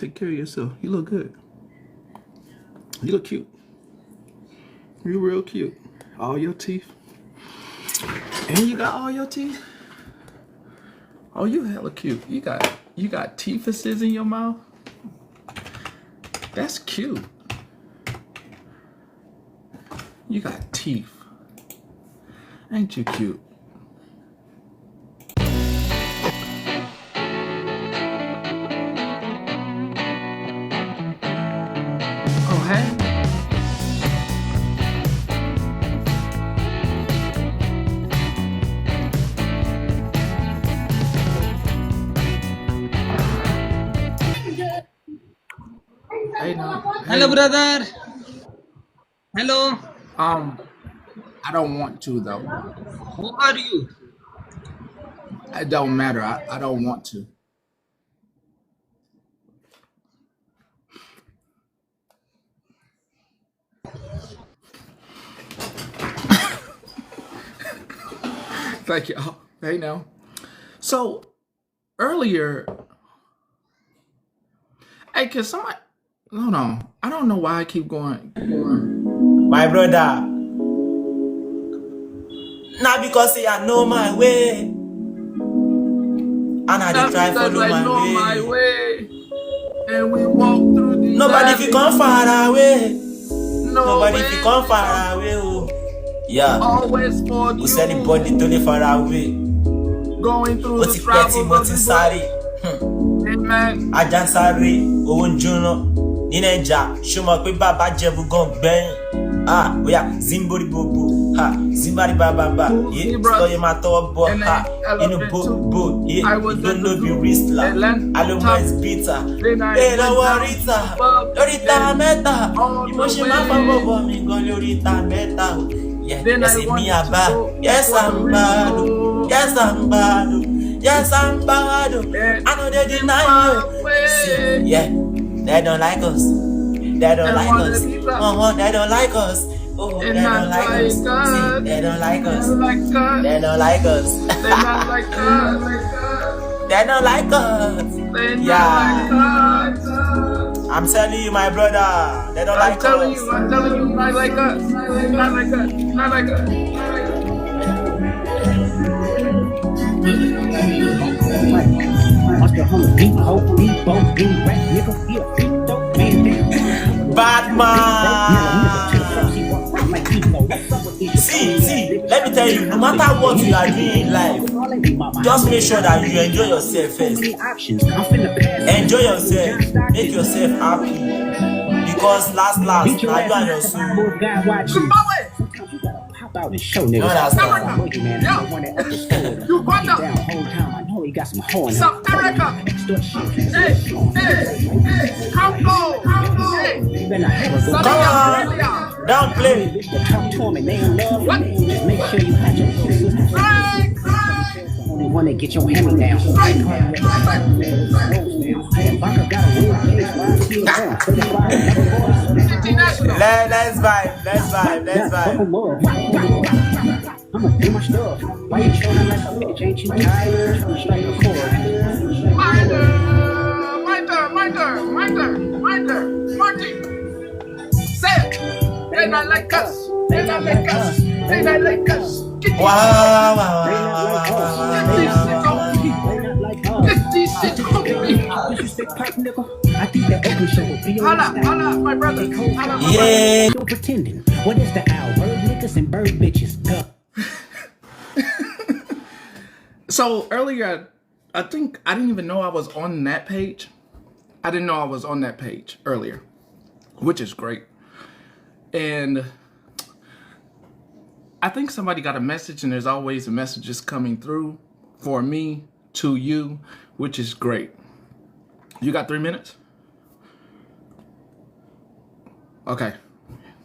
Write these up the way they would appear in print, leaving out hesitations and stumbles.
take care of yourself. You look good. You look cute. You real cute. All your teeth. And you got all your teeth. Oh, you hella cute. You got teethuses in your mouth. That's cute. You got teeth. Ain't you cute? Oh, hey. Hey, no. Hello, brother. Hello. I don't want to though. Who are you? It don't matter. I don't want to. Thank you. Oh, hey now. So earlier, hey, can somebody hold on? I don't know why I keep going. My brother, not because say I know my way, and I dey try Because follow I my know my way. way, and we walk through the Nobody if you come far away. no Nobody way. if you come far away. Oh. Yeah. Always for Who said the you. body to live far away? Going through What's the it petty, travels what's of it the sorry? world. Amen. Ajan sorry, Owen Juno, Nineja, Shuma Baba Jebu Gong Bang. Ah, we are Zimbori Bobo, ha, Zimbari Baba, yeah, story my top boy, ha, in a boat, yeah, you don't know the wristler, Alumni's bitter, hey, no worita, Lorita Meta, emotion my favor, me go Lorita Meta, yeah, yes, me a bad, yes, I'm bad, yes, I'm bad. Yes, I'm bad. I know they deny you. See, yeah, they don't like us. They don't like us. They don't like us. Oh, they don't like us. See, they don't like us. They don't like us. They don't like us. Yeah. I'm telling you, my brother. They don't like us. I'm telling you, not like us. Not like us. Not like us. Bad man. See, let me tell you, no matter what you are doing in life, just make sure that you enjoy yourself first. Enjoy yourself, make yourself happy. Because last, now you and your soul. Out and show You niggas. You run up. Down whole time. I know he got some horn. South America. Hey, come go. Hey, Come on, don't play. Talk to him and they don't love him. Just make sure you have your only one that get your hammer down. Let's vibe. I'ma do my stuff. Why you chilling like a bitch? Ain't you tired? Trying to strike a chord. My turn. Martin. Say it. They not like us. They not like us. They not like us. Wow. Get these shit off me. I think that open show will be on Holla, my brother. Yeah. Still pretending. What is the owl? Bird niggas and bird bitches. Go. So earlier, I think I didn't even know I was on that page. I didn't know I was on that page earlier, which is great. And I think somebody got a message, and there's always messages coming through for me to you, which is great. You got 3 minutes? Okay.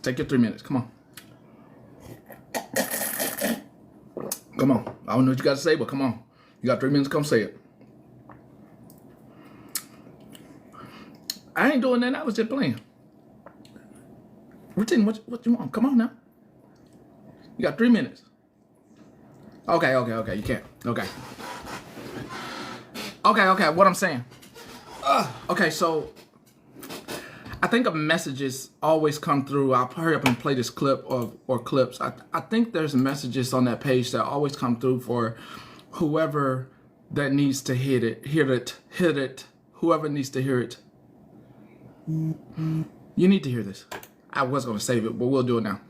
Take your 3 minutes. Come on. Come on. I don't know what you got to say, but come on. You got 3 minutes. Come say it. I ain't doing that. I was just playing. Routine, what you want? Come on now. You got 3 minutes. Okay. You can't. Okay. What I'm saying. Okay, so I think messages always come through. I'll hurry up and play this clip or clips. I think there's messages on that page that always come through for whoever that needs to hit it. Whoever needs to hear it. You need to hear this. I was going to save it, but we'll do it now.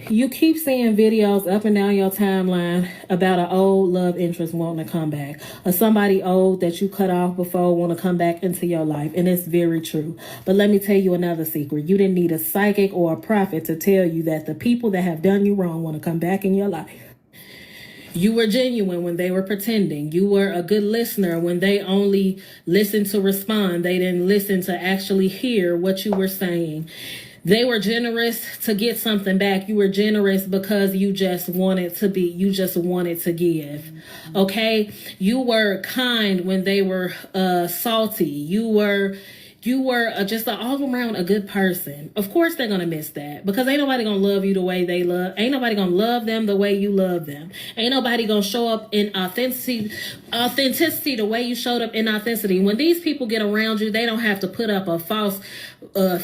You keep seeing videos up and down your timeline about an old love interest wanting to come back, or somebody old that you cut off before want to come back into your life, and it's very true. But let me tell you another secret. You didn't need a psychic or a prophet to tell you that the people that have done you wrong want to come back in your life. You were genuine when they were pretending. You were a good listener when they only listened to respond. They didn't listen to actually hear what you were saying. They were generous to get something back. You were generous because you just wanted to give. Okay? You were kind when they were salty. You were just all around a good person. Of course they're gonna miss that, because ain't nobody gonna love you the way they love. Ain't nobody gonna love them the way you love them. Ain't nobody gonna show up in authenticity the way you showed up in authenticity. When these people get around you, they don't have to put up a false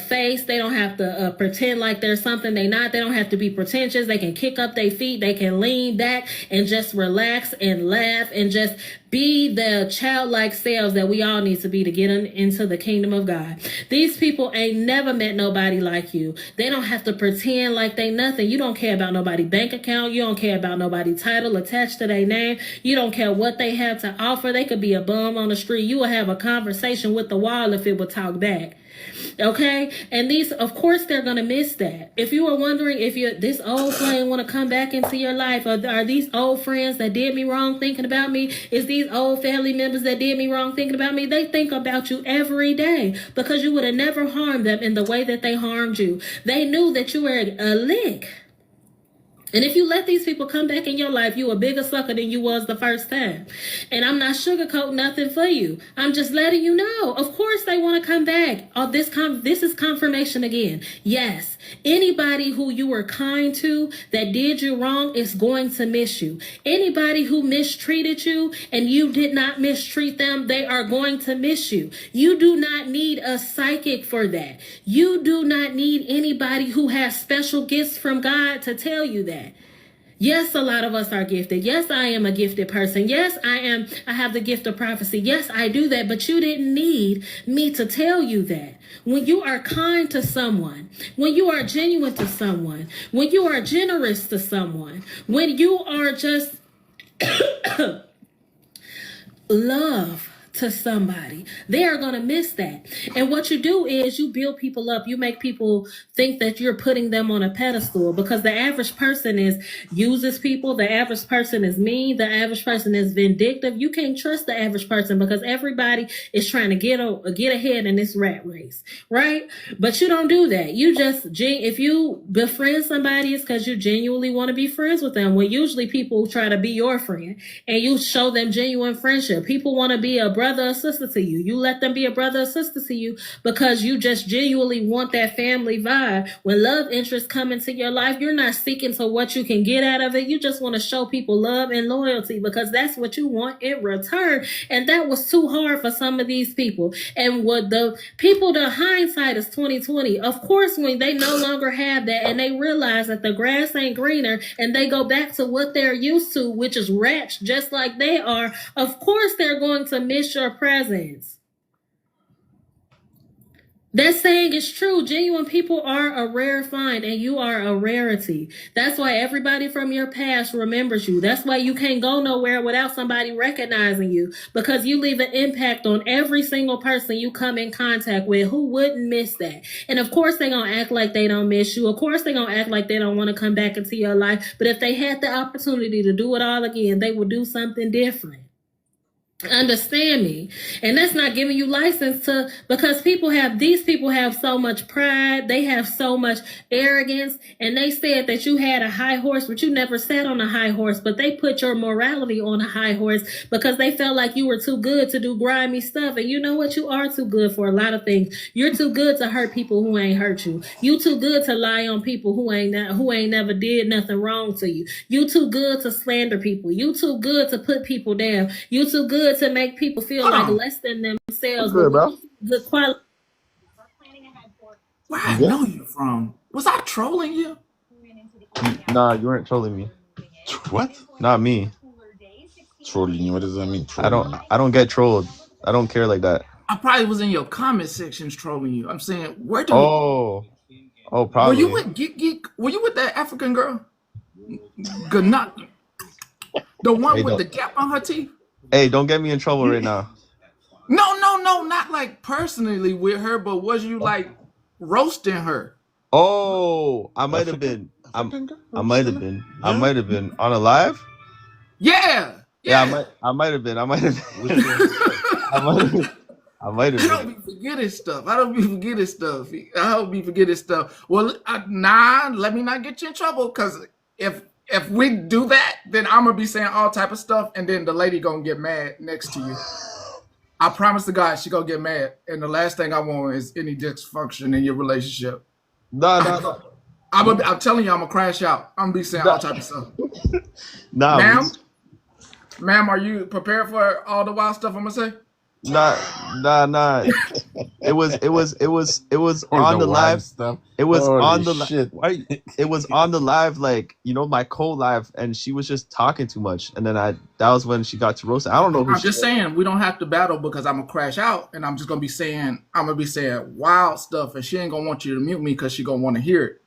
face. They don't have to pretend like they're something they not. They don't have to be pretentious. They can kick up their feet. They can lean back and just relax and laugh and just be the childlike selves that we all need to be to get into the kingdom of God. These people ain't never met nobody like you. They don't have to pretend like they nothing. You don't care about nobody's bank account. You don't care about nobody's title attached to their name. You don't care what they have to offer. They could be a bum on the street. You will have a conversation with the wall if it would talk back. Okay, and these, of course, they're gonna miss that. If you were wondering if this old flame want to come back into your life, or are these old friends that did me wrong thinking about me? Is these old family members that did me wrong thinking about me? They think about you every day, because you would have never harmed them in the way that they harmed you. They knew that you were a lick. And if you let these people come back in your life, you a bigger sucker than you was the first time. And I'm not sugarcoating nothing for you. I'm just letting you know. Of course they want to come back. Oh, this is confirmation again. Yes, anybody who you were kind to that did you wrong is going to miss you. Anybody who mistreated you and you did not mistreat them, they are going to miss you. You do not need a psychic for that. You do not need anybody who has special gifts from God to tell you that. Yes, a lot of us are gifted. Yes, I am a gifted person. Yes, I have the gift of prophecy. Yes, I do that. But you didn't need me to tell you that. When you are kind to someone, when you are genuine to someone, when you are generous to someone, when you are just love to somebody, they are going to miss that. And what you do is you build people up. You make people think that you're putting them on a pedestal, because the average person uses people. The average person is mean. The average person is vindictive. You can't trust the average person, because everybody is trying to get ahead in this rat race, right? But you don't do that. You just, if you befriend somebody, it's because you genuinely want to be friends with them. Well, usually people try to be your friend and you show them genuine friendship. People want to be a brother or sister to you. You let them be a brother or sister to you because you just genuinely want that family vibe. When love interests come into your life, you're not seeking to what you can get out of it. You just want to show people love and loyalty, because that's what you want in return. And that was too hard for some of these people. And what the hindsight is 2020. Of course, when they no longer have that and they realize that the grass ain't greener and they go back to what they're used to, which is rats just like they are, of course they're going to miss your presence. That saying is true. Genuine people are a rare find, and you are a rarity. That's why everybody from your past remembers you. That's why you can't go nowhere without somebody recognizing you, because you leave an impact on every single person you come in contact with. Who wouldn't miss that? And of course they're going to act like they don't miss you. Of course they're going to act like they don't want to come back into your life. But if they had the opportunity to do it all again, they would do something different. Understand me. And that's not giving you license to, because these people have so much pride, they have so much arrogance, and they said that you had a high horse, but you never sat on a high horse. But they put your morality on a high horse because they felt like you were too good to do grimy stuff. And you know what? You are too good for a lot of things. You're too good to hurt people who ain't hurt you. You too good to lie on people who ain't never did nothing wrong to you. You too good to slander people. You too good to put people down. You too good to make people feel like less than themselves. Good, bro. Good quality. Where I know you from? Was I trolling you? Nah, you weren't trolling me. What? Not me. Trolling you? What does that mean? I Trolling you? don't get trolled. I don't care like that. I probably was in your comment sections trolling you. I'm saying, Oh, were you probably. with Geek? Were you with that African girl? Not the one Hey, with the don't. gap on her teeth? Hey, don't get me in trouble right now. No, not like personally with her, but was you like roasting her? Oh, I might have African? been. African girl? I might have been. I might have been on a live. Yeah, Yeah, yeah. I might have been. I might have Which been. one? I might have been. I might have I don't been. be forgetting stuff. I don't be forgetting stuff. I don't be forgetting stuff. Well, nah, let me not get you in trouble, because if we do that, then I'm gonna be saying all type of stuff, and then the lady gonna get mad next to you. I promise to God, she gonna get mad, and the last thing I want is any dysfunction in your relationship. Nah, nah, nah. I'm telling you, I'm gonna crash out. I'm gonna be saying all type of stuff. Nah, Ma'am, are you prepared for all the wild stuff I'm gonna say? nah. It was Or on the the wild live. stuff? It was Holy on the shit. why? It was on the live, like my co-live, and she was just talking too much, and then that was when she got to roast. I don't know who I'm she just was. saying we don't have to battle, because I'm gonna crash out, and I'm gonna be saying wild stuff, and she ain't gonna want you to mute me because she gonna want to hear it.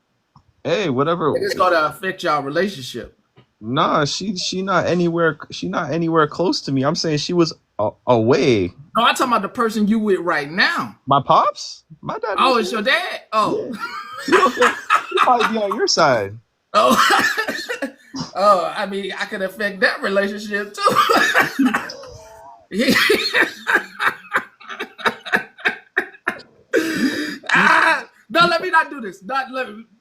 Hey, whatever. And it's gonna affect y'all relationship. Nah, she not anywhere. She not anywhere close to me. I'm saying she was away. No, I'm talking about the person you with right now. My pops, my dad. Oh, was it's here. your dad. Oh, He probably be on your side. oh, oh. I mean, I could affect that relationship too. No, let me not do this.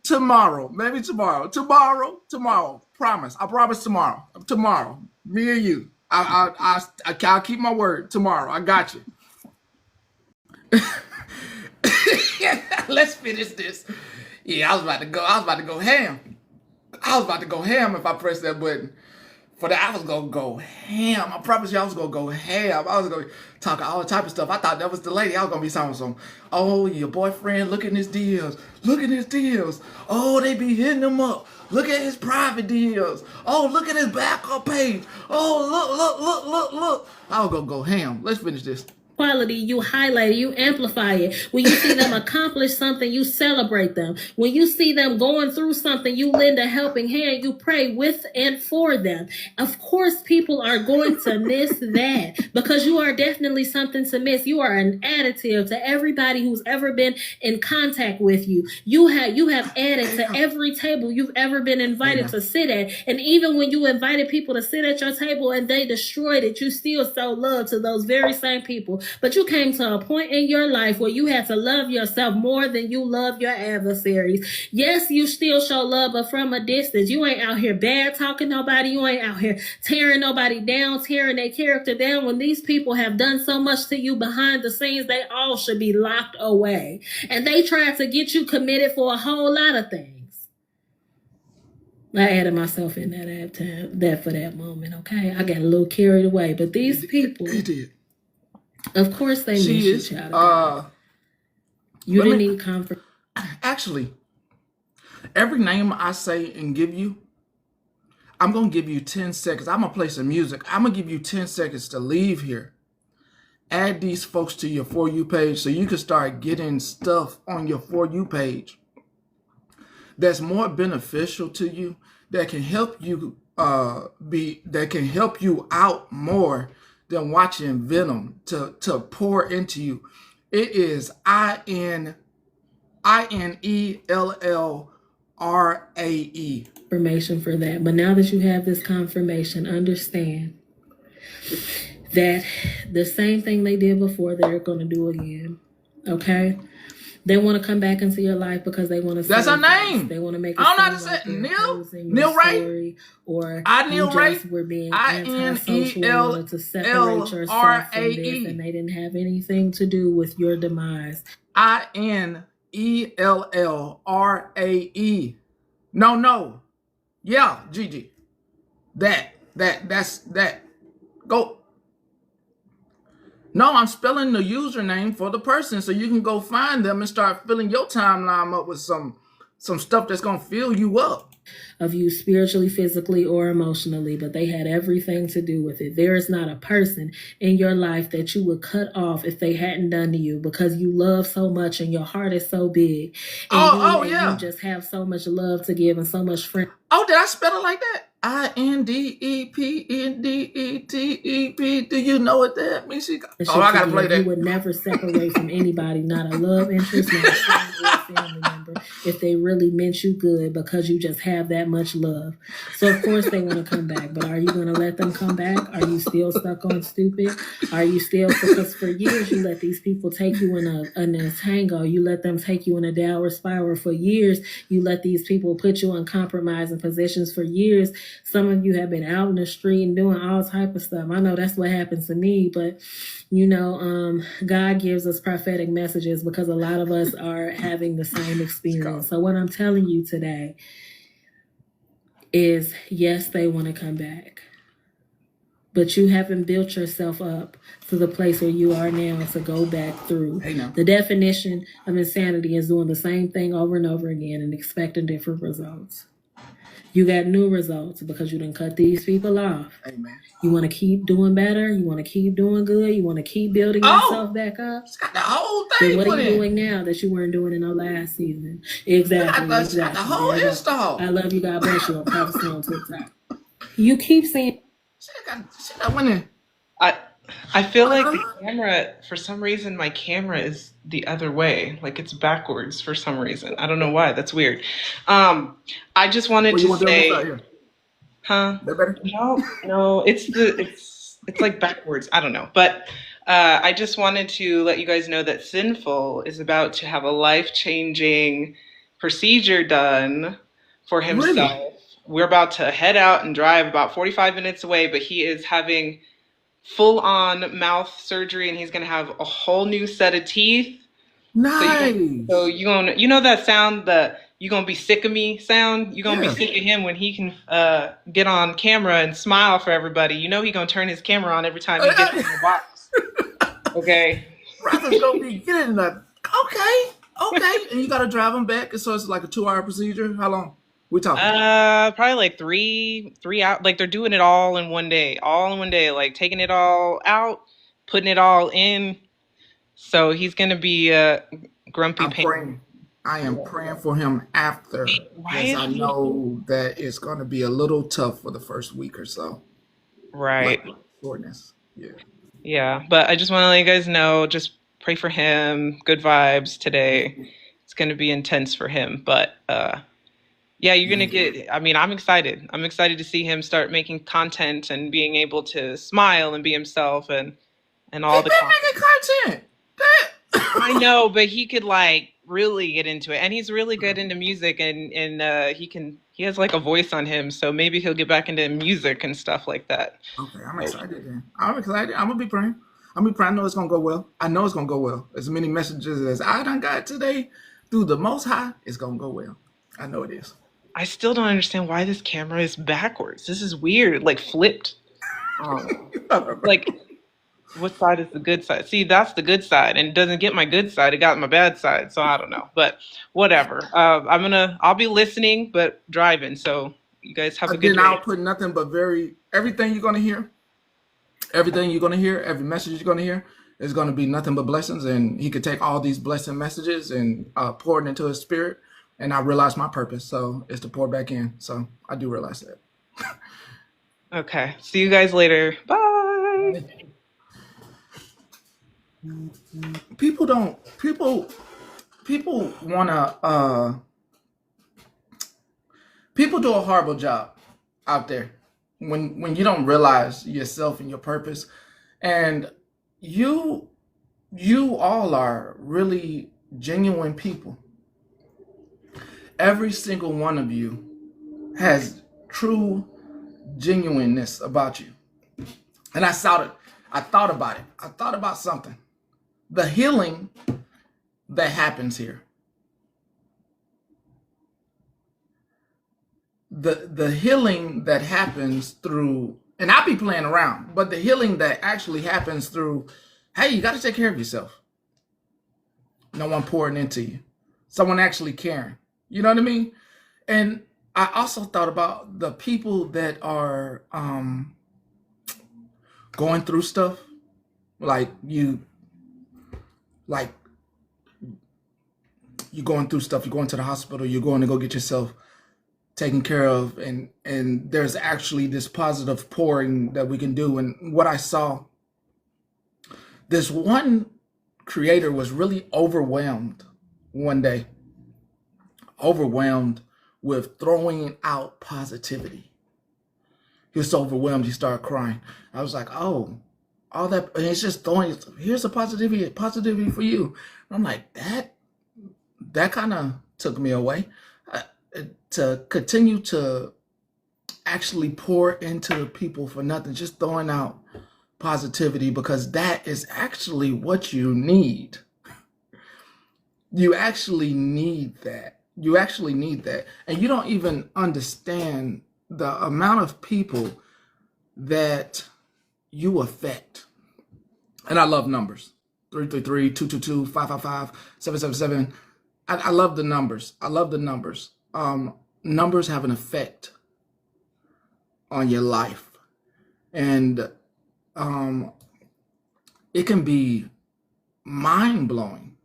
Tomorrow. Maybe tomorrow. Tomorrow. Promise. I promise tomorrow. Tomorrow. Me and you. I'll keep my word. Tomorrow. I got you. Let's finish this. Yeah, I was about to go ham. I was about to go ham if I pressed that button. For that, I was gonna go ham. I promise you, I was gonna go ham. I was gonna talk all type of stuff. I thought that was the lady. I was gonna be sounding some, oh, your boyfriend, look at his deals. Look at his deals. Oh, they be hitting him up. Look at his private deals. Oh, look at his backup page. Oh, look. I was gonna go ham. Let's finish this. Quality, you highlight it, you amplify it. When you see them accomplish something, you celebrate them. When you see them going through something, you lend a helping hand, you pray with and for them. Of course, people are going to miss that, because you are definitely something to miss. You are an additive to everybody who's ever been in contact with you. You have added to every table you've ever been invited to sit at. And even when you invited people to sit at your table and they destroyed it, you still show love to those very same people. But you came to a point in your life where you had to love yourself more than you love your adversaries. Yes, you still show love, but from a distance. You ain't out here bad talking nobody. You ain't out here tearing nobody down, tearing their character down. When these people have done so much to you behind the scenes, they all should be locked away. And they tried to get you committed for a whole lot of things. I added myself in that for that moment, okay? I got a little carried away. But these people... He did. Of course they miss you, child. You didn't need comfort. Actually, every name I say and give you, I'm going to give you 10 seconds. I'm going to play some music. I'm going to give you 10 seconds to leave here. Add these folks to your For You page so you can start getting stuff on your For You page that's more beneficial to you, that can help you out more than watching Venom to pour into you. It is INELLRAE. Information for that. But now that you have this confirmation, understand that the same thing they did before, they're going to do again. Okay? They want to come back into your life because they want to. That's her name. They want to make. I don't know how to say it. Neil Ray. Or Neil Ray. Were being antisocial and wanted to separate yourself from this, and they didn't have anything to do with your demise. INELLRAE. No. Yeah, Gigi. That's that. Go. No, I'm spelling the username for the person so you can go find them and start filling your timeline up with some stuff that's gonna fill you up. Of you spiritually, physically, or emotionally, but they had everything to do with it. There is not a person in your life that you would cut off if they hadn't done to you, because you love so much and your heart is so big. And you just have so much love to give and so much friend. Oh, did I spell it like that? INDEPENDETEP. Do you know what that means? Oh, I gotta play that. You would never separate from anybody, not a love interest, not a friend or a family member, if they really meant you good, because you just have that much love. So of course they want to come back, but are you going to let them come back? Are you still stuck on stupid? Are you still, because for years you let these people take you in a tango, you let them take you in a downward spiral. For years you let these people put you in compromising positions. For years some of you have been out in the street and doing all type of stuff. I know that's what happens to me, but God gives us prophetic messages because a lot of us are having the same experience. So what I'm telling you today is, yes, they want to come back, but you haven't built yourself up to the place where you are now to go back through. The definition of insanity is doing the same thing over and over again and expecting different results. You got new results because you didn't cut these people off. Amen. You want to keep doing better. You want to keep doing good. You want to keep building yourself back up. It's got the whole thing. Then what are you doing now that you weren't doing in the last season? Exactly. Got the whole install. I love you. God bless you. I'm probably on TikTok. You keep saying. I went in. I feel like the camera, for some reason, my camera is the other way. Like it's backwards for some reason. I don't know why. That's weird. I just wanted to say, huh? No, it's like backwards. I don't know. But I just wanted to let you guys know that Sinful is about to have a life-changing procedure done for himself. Really? We're about to head out and drive about 45 minutes away, but he is having full-on mouth surgery, and he's gonna have a whole new set of teeth. Nice. So you know that sound, the "you gonna be sick of me" sound. You're gonna be sick of him when he can get on camera and smile for everybody. You know he gonna turn his camera on every time he gets in the box. Okay. Brother's gonna be getting that. Okay. And you gotta drive him back, so it's like a 2-hour procedure. How long we talking? Probably like three out. Like they're doing it all in one day. Like taking it all out, putting it all in. So he's gonna be grumpy pain. I am praying for him after, because I know that it's gonna be a little tough for the first week or so. Right. Like shortness. Yeah. Yeah, but I just want to let you guys know, just pray for him. Good vibes today. It's gonna be intense for him, but yeah, you're gonna get. I mean, I'm excited. I'm excited to see him start making content and being able to smile and be himself and all the making content. I know, but he could like really get into it, and he's really good into music, and he has like a voice on him, so maybe he'll get back into music and stuff like that. Okay, I'm excited then. I'm gonna be praying. I know it's gonna go well. I know it's gonna go well. As many messages as I done got today through the Most High, it's gonna go well. I know it is. I still don't understand why this camera is backwards. This is weird, like flipped. Like, what side is the good side? See, that's the good side, and it doesn't get my good side. It got my bad side, so I don't know. But whatever. I'll be listening, but driving. So you guys have a good day. I'll put nothing but everything you're gonna hear, every message you're gonna hear is gonna be nothing but blessings, and he could take all these blessing messages and pour it into his spirit. And I realized my purpose, so it's to pour back in. So I do realize that. Okay. See you guys later. Bye. People wanna people do a horrible job out there when you don't realize yourself and your purpose. And you all are really genuine people. Every single one of you has true genuineness about you. And I thought about it. I thought about something. The healing that happens here. The healing that happens through, and I be playing around, but the healing that actually happens through hey, you got to take care of yourself. No one pouring into you. Someone actually caring. You know what I mean? And I also thought about the people that are going through stuff, like you're going through stuff, you're going to the hospital, you're going to go get yourself taken care of, and there's actually this positive pouring that we can do. And what I saw, this one creator was really overwhelmed one day, overwhelmed with throwing out positivity. He was so overwhelmed, he started crying. I was like, oh, all that, and it's just throwing, here's a positivity for you. And I'm like, that kind of took me away. To continue to actually pour into people for nothing, just throwing out positivity, because that is actually what you need. You actually need that. You actually need that. And you don't even understand the amount of people that you affect. And I love numbers. 333-222-555-777. I love the numbers. I love the numbers. Numbers have an effect on your life. And it can be mind-blowing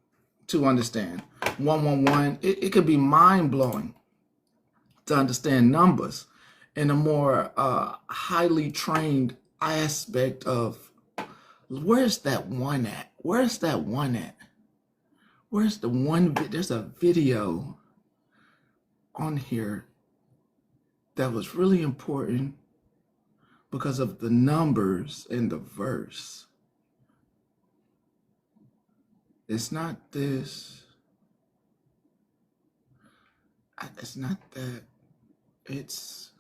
to understand. 111, it can be mind-blowing to understand numbers in a more highly trained aspect of, where's that one at? Where's that one at? Where's the one? There's a video on here that was really important because of the numbers in the verse. It's not this. It's not that. It's.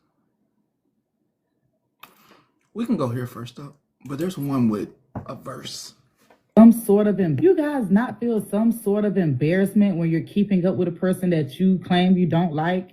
We can go here first up, but there's one with a verse. Some sort of you guys not feel some sort of embarrassment when you're keeping up with a person that you claim you don't like?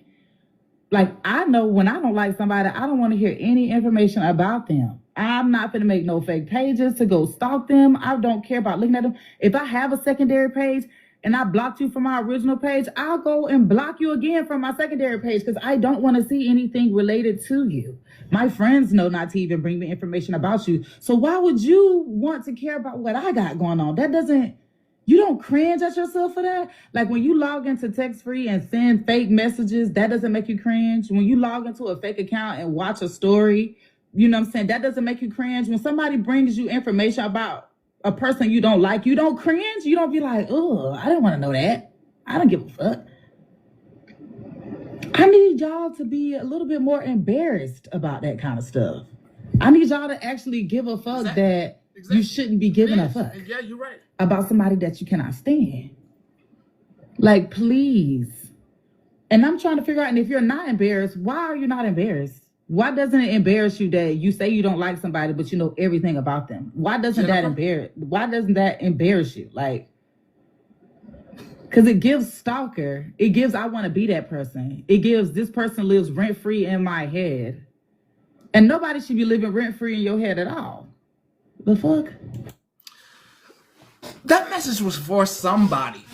Like, I know when I don't like somebody, I don't want to hear any information about them. I'm not going to make no fake pages to go stalk them. I don't care about looking at them. If I have a secondary page and I blocked you from my original page, I'll go and block you again from my secondary page because I don't want to see anything related to you. My friends know not to even bring me information about you. So why would you want to care about what I got going on? That doesn't, you don't cringe at yourself for that? Like when you log into text free and send fake messages, that doesn't make you cringe. When you log into a fake account and watch a story, you know what I'm saying? That doesn't make you cringe. When somebody brings you information about a person you don't like, you don't cringe. You don't be like, oh, I didn't want to know that. I don't give a fuck. I need y'all to be a little bit more embarrassed about that kind of stuff. I need y'all to actually give a fuck that you shouldn't be giving a fuck. Yeah, you're right. About somebody that you cannot stand. Like, please. And I'm trying to figure out, and if you're not embarrassed, why are you not embarrassed? Why doesn't it embarrass you that you say you don't like somebody, but you know everything about them? Why doesn't that embarrass you? Like, because it gives stalker. It gives I want to be that person. It gives this person lives rent-free in my head. And nobody should be living rent-free in your head at all. The fuck? That message was for somebody.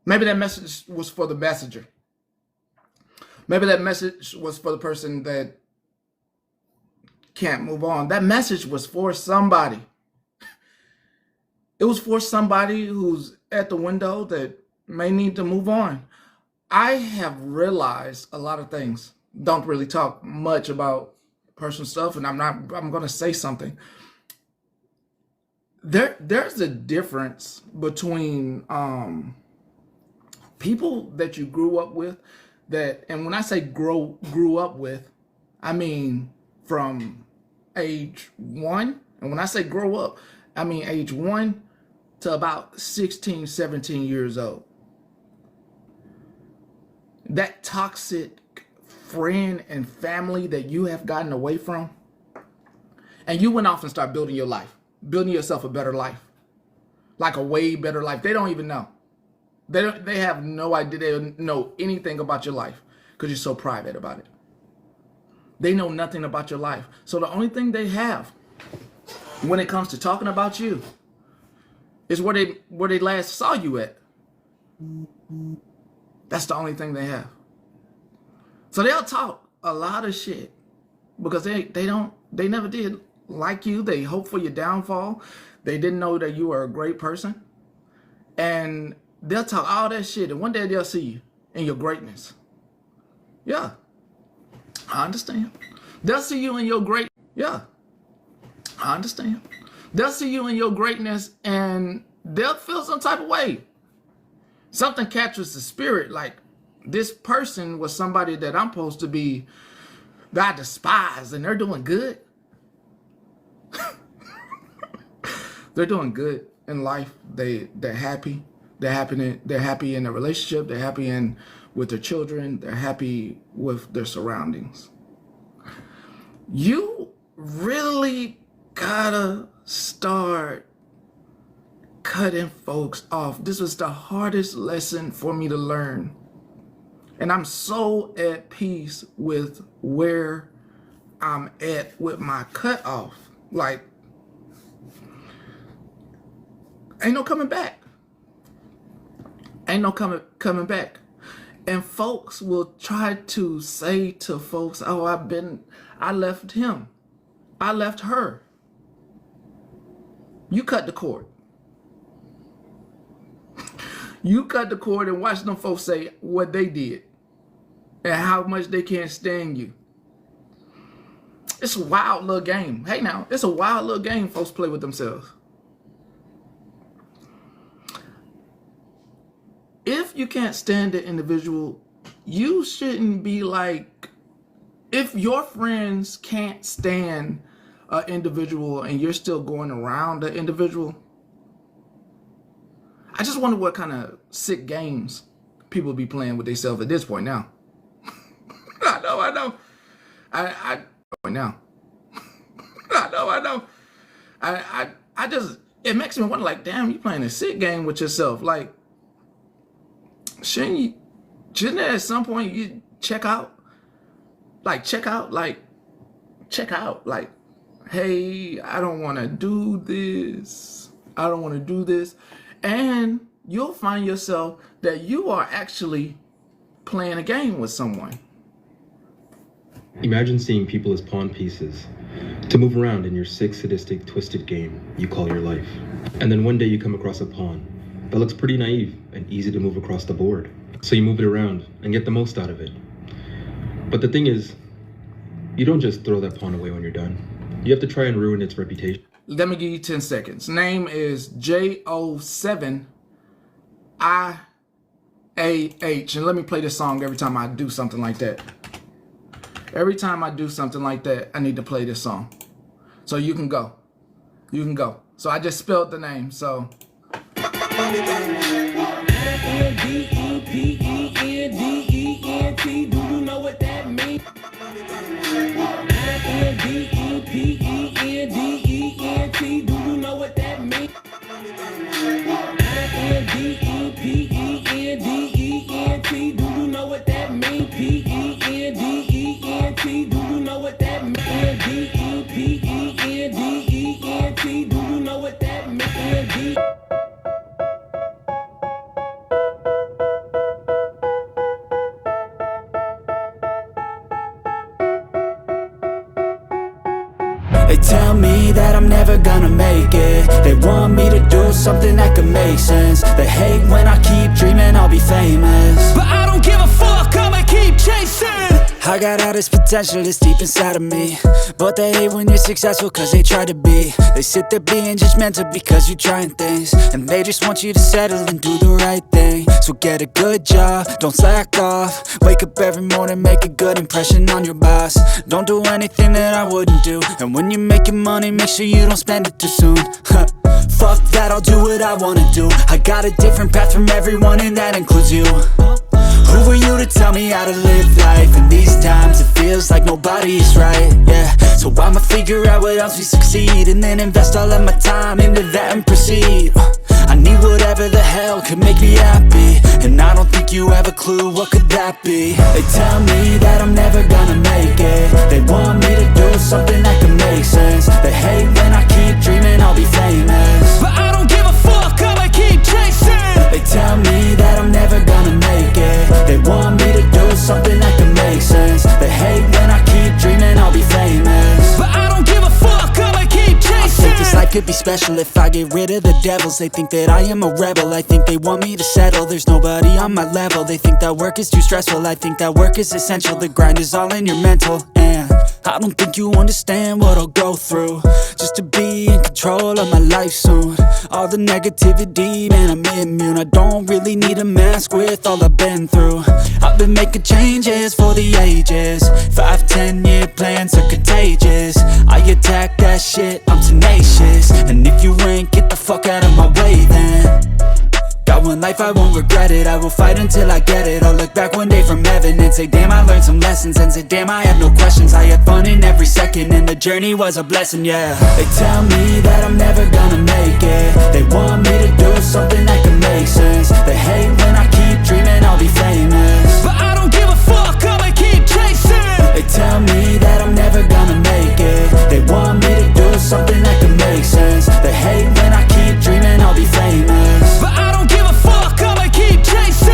Maybe that message was for the messenger. Maybe that message was for the person that can't move on. That message was for somebody. It was for somebody who's at the window that may need to move on. I have realized a lot of things. Don't really talk much about personal stuff, and I'm going to say something. There's a difference between people that you grew up with, and when I say grew up with, I mean from age 1, and when I say grow up, I mean age 1 to about 16, 17 years old. That toxic friend and family that you have gotten away from, and you went off and started building your life, building yourself a better life, like a way better life. They don't even know. They have no idea. They don't know anything about your life because you're so private about it. They know nothing about your life. So the only thing they have when it comes to talking about you, is where they last saw you at. That's the only thing they have. So they'll talk a lot of shit because they never did like you. They hope for your downfall. They didn't know that you were a great person. And they'll talk all that shit, and one day they'll see you in your greatness. Yeah, I understand. They'll see you in your great. Yeah, I understand. They'll see you in your greatness, and they'll feel some type of way. Something captures the spirit, like this person was somebody that I'm supposed to be, that I despise, and they're doing good. They're doing good in life. They're happy. They're happy in a relationship. They're happy with their children. They're happy with their surroundings. You really gotta start cutting folks off. This was the hardest lesson for me to learn. And I'm so at peace with where I'm at with my cutoff. Like, ain't no coming back. Ain't no coming back. And folks will try to say to folks, oh, I left him. I left her. You cut the cord. You cut the cord and watch them folks say what they did and how much they can't stand you. It's a wild little game. Hey now, it's a wild little game folks play with themselves. If you can't stand the individual, you shouldn't be like, if your friends can't stand an individual and you're still going around the individual, I just wonder what kind of sick games people be playing with themselves at this point now. I know. I just, it makes me wonder, like, damn, you playing a sick game with yourself. Like, shouldn't at some point you check out? Like, hey, I don't want to do this. And you'll find yourself that you are actually playing a game with someone. Imagine seeing people as pawn pieces to move around in your sick, sadistic, twisted game you call your life. And then one day you come across a pawn that looks pretty naive and easy to move across the board. So you move it around and get the most out of it. But the thing is, you don't just throw that pawn away when you're done. You have to try and ruin its reputation. Let me give you 10 seconds. Name is J07IAH. And let me play this song every time I do something like that. Every time I do something like that, I need to play this song. So you can go. So I just spelled the name, so. INDEPENDENT, do you know what that means? INDEPENDENT, do you know what that means? INDEPENDENT, do you know what that means? PENDENT, do you know what that means? INDEPENDENT, do you know what that means? They tell me that I'm never gonna make it. They want me to do something that could make sense. They hate when I keep dreaming I'll be famous, but I don't give a fuck, I'ma keep chasing. I got all this potential that's deep inside of me, but they hate when you're successful cause they try to be. They sit there being judgmental because you're trying things, and they just want you to settle and do the right thing. So get a good job, don't slack off. Wake up every morning, make a good impression on your boss. Don't do anything that I wouldn't do, and when you're making money, make sure you don't spend it too soon. Fuck that, I'll do what I wanna do. I got a different path from everyone, and that includes you. Who are you to tell me how to live life? In these times it feels like nobody's right, yeah. So I'ma figure out what else we succeed, and then invest all of my time into that and proceed. I I need whatever the hell could make me happy, and I don't think you have a clue what could that be. They tell me that I'm never gonna make it. They want me to do something that can make sense. They hate when I keep dreaming I'll be famous, but I don't give a fuck, I'ma keep chasing. They tell me that I'm never gonna make it. They want me to do something that can make sense. They hate when I keep dreaming I'll be famous, but I don't give a fuck, I'ma keep chasing. I think this life could be special if I get rid of the devils. They think that I am a rebel, I think they want me to settle. There's nobody on my level. They think that work is too stressful, I think that work is essential. The grind is all in your mental, and I don't think you understand what I'll go through just to be in control of my life soon. All the negativity, man, I'm immune. I don't really need a mask with all I've been through. I've been making changes for the ages. 5-10 year plans are contagious. I attack that shit, I'm tenacious. And if you ain't, get the fuck out of my way then. Got one life, I won't regret it. I will fight until I get it. I'll look back one day from heaven and say, damn, I learned some lessons. And say, damn, I have no questions. I had fun in every second, and the journey was a blessing, yeah. They tell me that I'm never gonna make it. They want me to do something that can make sense. They hate when I keep dreaming I'll be famous, but I don't give a fuck, I'ma keep chasing. They tell me that I'm never gonna make it. They want me to do something that can make sense. They hate when I keep dreaming I'll be famous, but I don't give a fuck, I'ma keep chasing.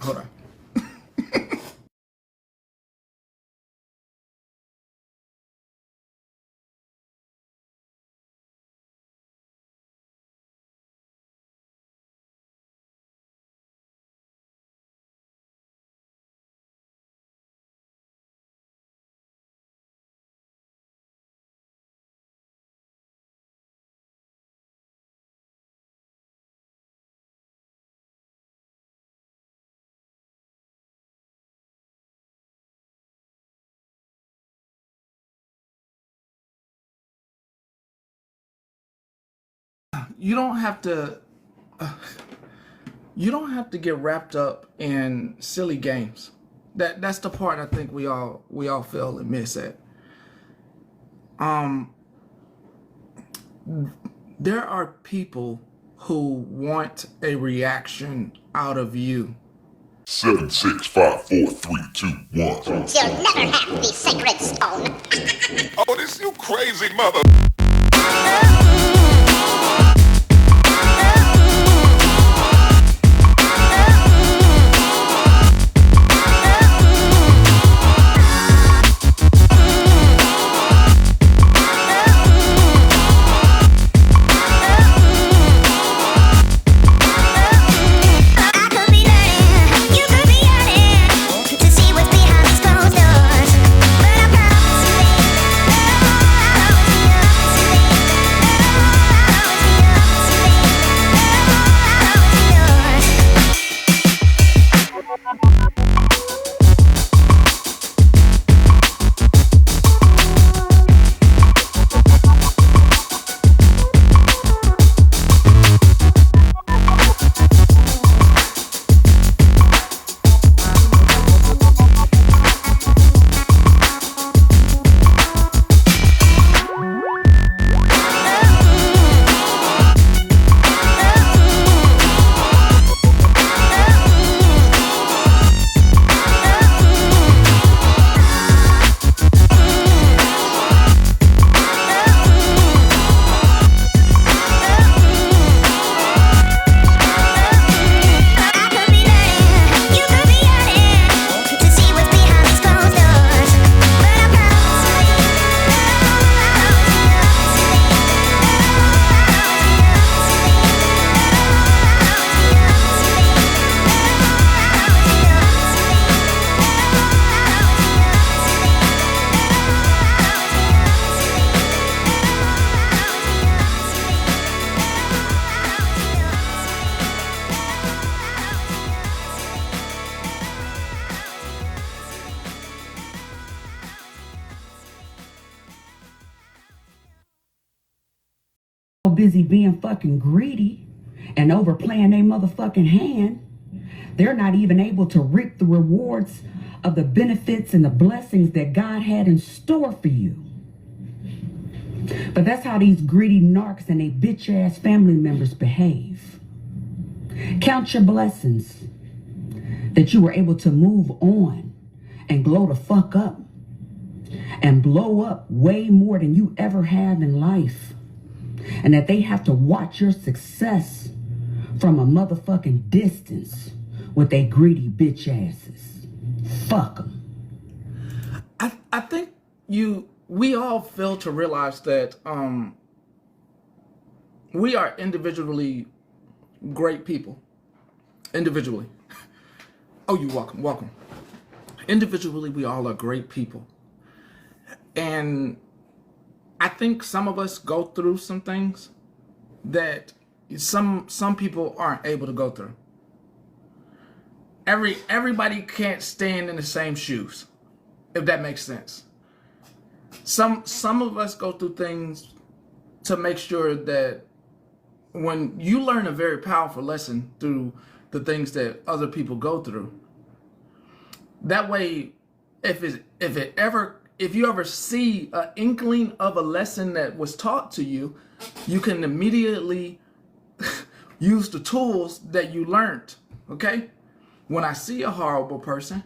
Hold on. You don't have to. You don't have to get wrapped up in silly games. That's the part I think we all fail and miss at. There are people who want a reaction out of you. 7, 6, 5, 4, 3, 2, 1. You'll never have the sacred stone. Oh, this you crazy mother. Busy being fucking greedy and overplaying their motherfucking hand, they're not even able to reap the rewards of the benefits and the blessings that God had in store for you. But that's how these greedy narcs and their bitch ass family members behave. Count your blessings that you were able to move on and glow the fuck up and blow up way more than you ever have in life. And that they have to watch your success from a motherfucking distance with they greedy bitch asses. Fuck them. I think we all fail to realize that we are individually great people. Individually. Oh, you're welcome. Individually, we all are great people. And I think some of us go through some things that some people aren't able to go through. Everybody can't stand in the same shoes, if that makes sense. Some of us go through things to make sure that when you learn a very powerful lesson through the things that other people go through, that way, if you ever see an inkling of a lesson that was taught to you, you can immediately use the tools that you learned. Okay? When I see a horrible person,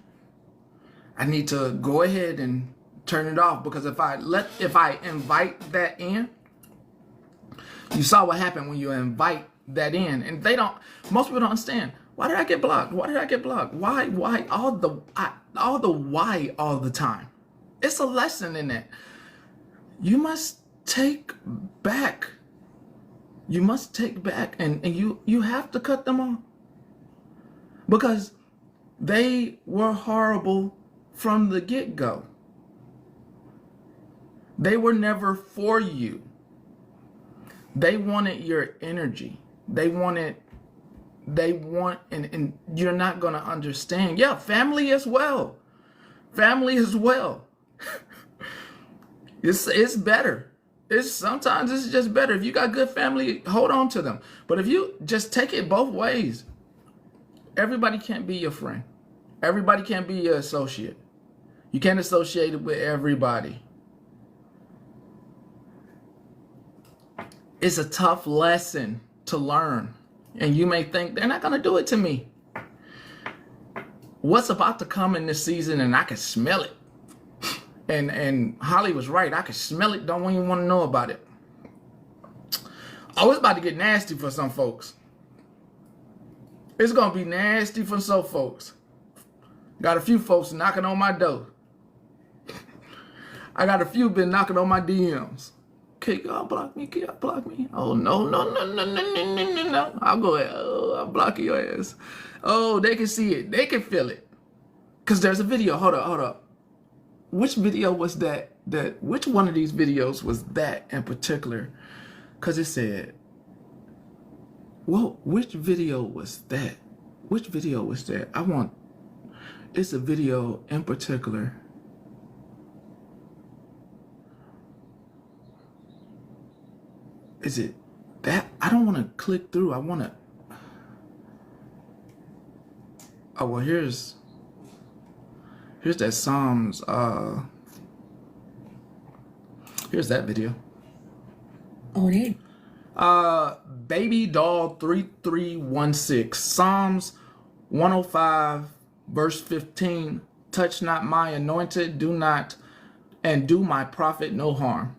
I need to go ahead and turn it off, because if I invite that in, you saw what happened when you invite that in, and most people don't understand. Why did I get blocked? Why did I get blocked? Why all the why all the time? It's a lesson in that. You must take back. You must take back, and you have to cut them off, because they were horrible from the get-go. They were never for you. They wanted your energy. They want, and you're not going to understand. Yeah, family as well. Family as well. It's better. Sometimes it's just better. If you got good family, hold on to them. But if you just take it both ways, everybody can't be your friend. Everybody can't be your associate. You can't associate it with everybody. It's a tough lesson to learn. And you may think, they're not going to do it to me. What's about to come in this season, and I can smell it. And Holly was right. I can smell it. Don't even want to know about it. Oh, it's about to get nasty for some folks. It's going to be nasty for some folks. Got a few folks knocking on my door. I got a few been knocking on my DMs. Can y'all block me? Can y'all block me? Oh, no. I'll go ahead. Oh, I'll block your ass. Oh, they can see it. They can feel it. Because there's a video. Hold up. Which video was that? Which one of these videos was that in particular? Because it said, well, which video was that? Which video was that? It's a video in particular. Is it that? I don't want to click through. I want to. Oh, well, here's that Psalms. Here's that video. Oh, they. Baby Doll 3316. Psalms 105 verse 15. Touch not my anointed. Do my prophet no harm.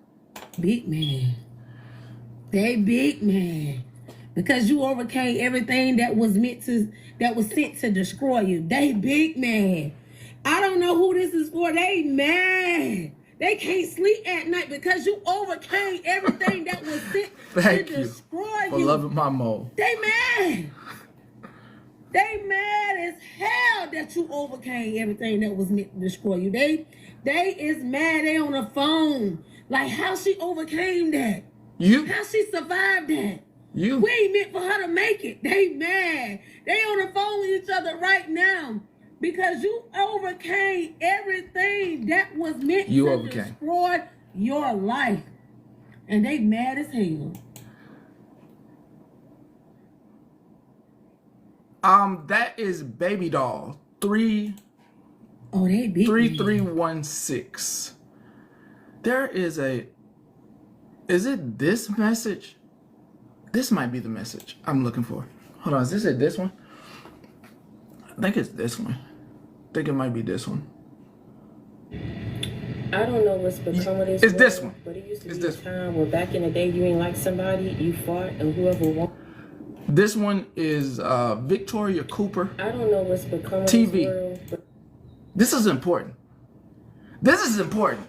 Big man. They big man. Because you overcame everything that was sent to destroy you. They big man. I don't know who this is for. They mad. They can't sleep at night because you overcame everything that was sent to destroy you. For loving my mole. They mad. They mad as hell that you overcame everything that was meant to destroy you. They is mad. They on the phone. Like, how she overcame that? How she survived that? We ain't meant for her to make it. They mad. They on the phone with each other right now because you overcame everything that was meant to destroy your life. And they mad as hell. That is Baby Doll 3316. There is a. Is it this message? This might be the message I'm looking for. Hold on, is this this one? I think it's this one. I think it might be this one. I don't know what's become of this. It's this one. But it used to be a time where back in the day you ain't like somebody, you fought, and whoever won. This one is Victoria Cooper. I don't know what's become of TV. this world. But this is important. This is important.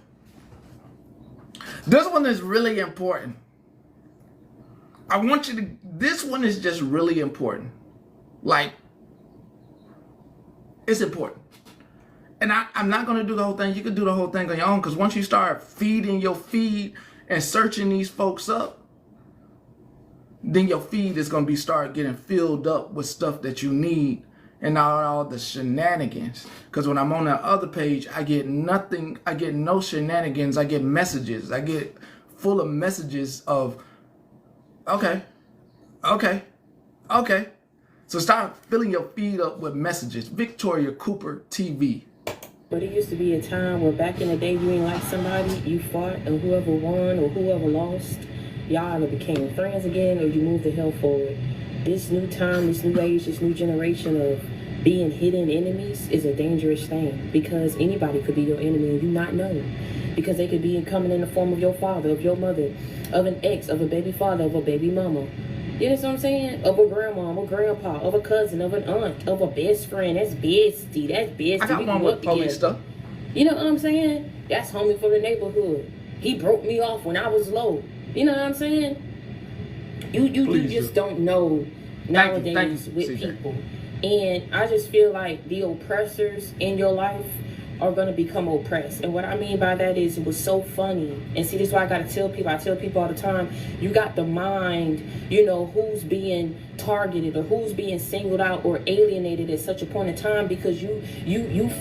This one is really important. I want you to, this one is just really important. Like, it's important. And I'm not going to do the whole thing. You can do the whole thing on your own, because once you start feeding your feed and searching these folks up, then your feed is going to start getting filled up with stuff that you need and not all the shenanigans. Because when I'm on that other page, I get nothing. I get no shenanigans. I get messages. I get full of messages of, okay. So start filling your feed up with messages. Victoria Cooper TV. But it used to be a time where back in the day you ain't like somebody, you fought, and whoever won or whoever lost, y'all either became friends again or you moved the hell forward. This new time, this new age, this new generation of being hidden enemies is a dangerous thing, because anybody could be your enemy and you not know. Because they could be coming in the form of your father, of your mother, of an ex, of a baby father, of a baby mama. You know what I'm saying? Of a grandma, of a grandpa, of a cousin, of an aunt, of a best friend. That's bestie. That's bestie. I got one with police stuff. You know what I'm saying? That's homie from the neighborhood. He broke me off when I was low. You know what I'm saying? You just don't know nowadays with people. And I just feel like the oppressors in your life are going to become oppressed. And what I mean by that is, it was so funny. And see, this is why I got to tell people. I tell people all the time, you got to mind, you know, who's being targeted or who's being singled out or alienated at such a point in time, because you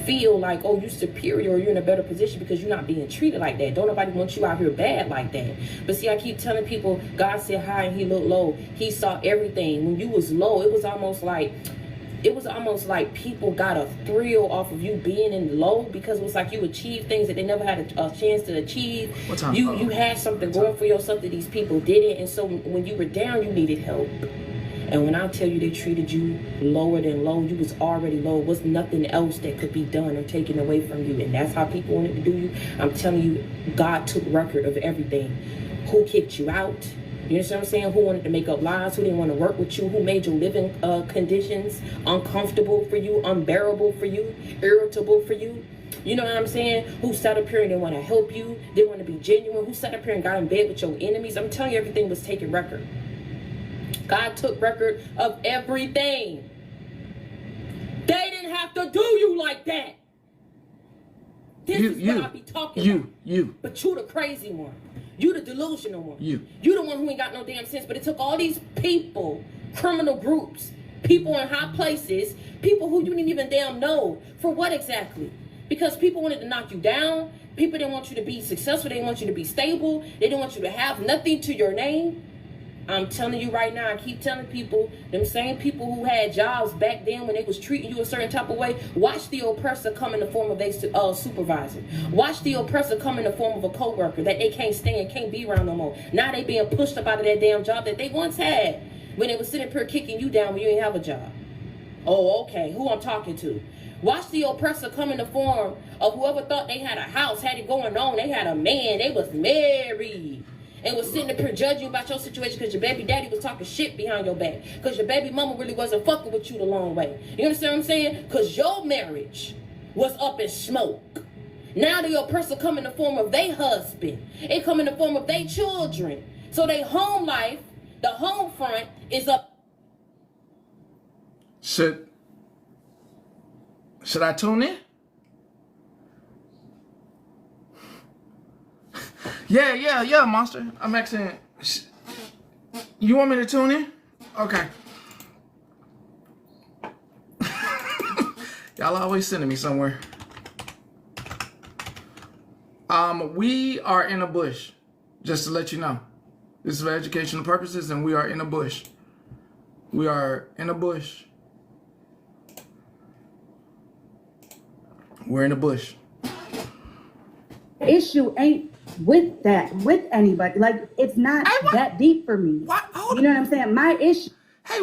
feel like, oh, you're superior or you're in a better position because you're not being treated like that. Don't nobody want you out here bad like that. But see, I keep telling people, God said high and he looked low. He saw everything. When you was low, it was almost like people got a thrill off of you being in low, because it was like you achieved things that they never had a chance to achieve. You had something going for yourself that these people didn't, and so when you were down, you needed help. And when I tell you they treated you lower than low, you was already low. It was nothing else that could be done or taken away from you, and that's how people wanted to do you. I'm telling you, God took record of everything. Who kicked you out? You know what I'm saying? Who wanted to make up lies? Who didn't want to work with you? Who made your living conditions uncomfortable for you, unbearable for you, irritable for you? You know what I'm saying? Who sat up here and didn't want to help you, didn't want to be genuine? Who sat up here and got in bed with your enemies? I'm telling you, everything was taken record. God took record of everything. They didn't have to do you like that. This is what I be talking about. But you the crazy one. You the delusional one. You the one who ain't got no damn sense. But it took all these people, criminal groups, people in high places, people who you didn't even damn know. For what exactly? Because people wanted to knock you down. People didn't want you to be successful. They didn't want you to be stable. They didn't want you to have nothing to your name. I'm telling you right now, I keep telling people, them same people who had jobs back then when they was treating you a certain type of way, watch the oppressor come in the form of a supervisor. Watch the oppressor come in the form of a coworker that they can't stand, can't be around no more. Now they being pushed up out of that damn job that they once had when they was sitting up here kicking you down when you didn't have a job. Oh, okay, who I'm talking to. Watch the oppressor come in the form of whoever thought they had a house, had it going on, they had a man, they was married. And was sitting up here judging you about your situation because your baby daddy was talking shit behind your back. Because your baby mama really wasn't fucking with you the long way. You understand what I'm saying? Because your marriage was up in smoke. Now the oppressor come in the form of their husband. It come in the form of their children. So their home life, the home front, is up. Should I tune in? Yeah, Monster. I'm asking. You want me to tune in? Okay. Y'all always sending me somewhere. We are in a bush. Just to let you know. This is for educational purposes, and we are in a bush. We are in a bush. We're in the bush. Issue ain't with anybody. Like, it's not that deep for me. You know what I'm saying? My issue. Hey,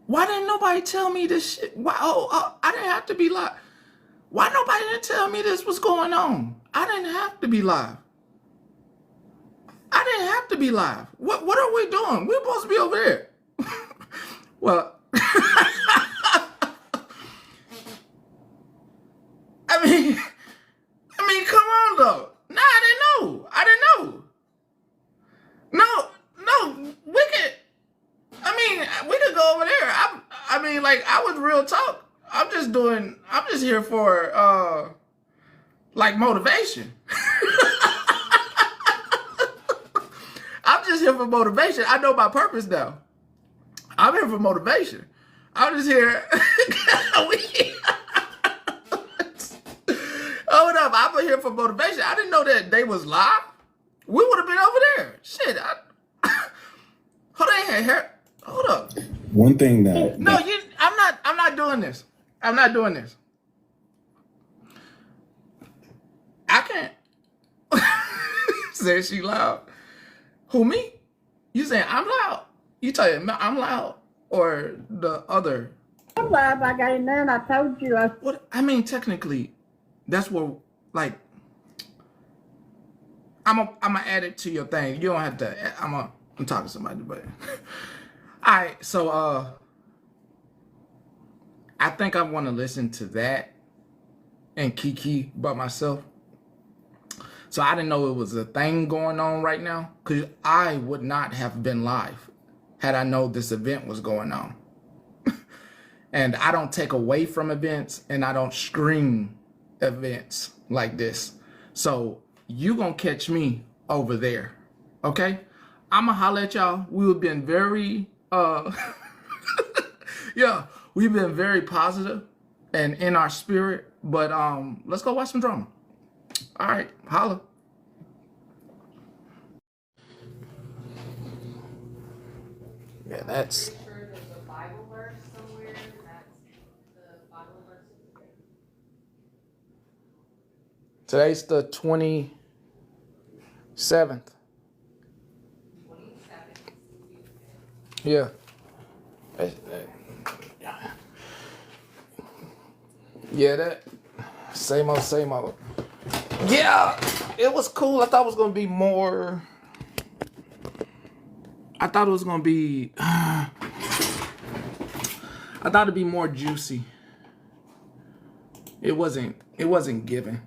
why didn't nobody tell me this shit? Why? I didn't have to be live. Why nobody didn't tell me this was going on? I didn't have to be live. I didn't have to be live. What are we doing? We're supposed to be over there. Well, I mean, come on though. Nah, I didn't know. No, we could. I mean, we could go over there. I mean, like, I was real talk. I'm just here for like motivation. I'm just here for motivation. I know my purpose now. I'm here for motivation. I'm just here. Hold up, I'm here for motivation. I didn't know that they was live. We would have been over there. Shit. Hold up. One thing that No, I'm not doing this. I'm not doing this. I can't. Said she loud. Who, me? You saying I'm loud? You telling me I'm loud or the other? I'm loud. I got in there and I told you. What? I mean, technically, that's what, like, I'm gonna add it to your thing. You don't have to. I'm talking to somebody, but all right. So I think I want to listen to that and Kiki by myself. So I didn't know it was a thing going on right now, because I would not have been live had I known this event was going on. And I don't take away from events, and I don't screen events like this. So you gonna catch me over there, okay? I'ma holler at y'all. We've been very, yeah, we've been very positive and in our spirit. But let's go watch some drama. All right, holla. Yeah, that's. Today's the 27th. Yeah. Yeah, that same old. Yeah, it was cool. I thought it was gonna be more. I thought it'd be more juicy. It wasn't given.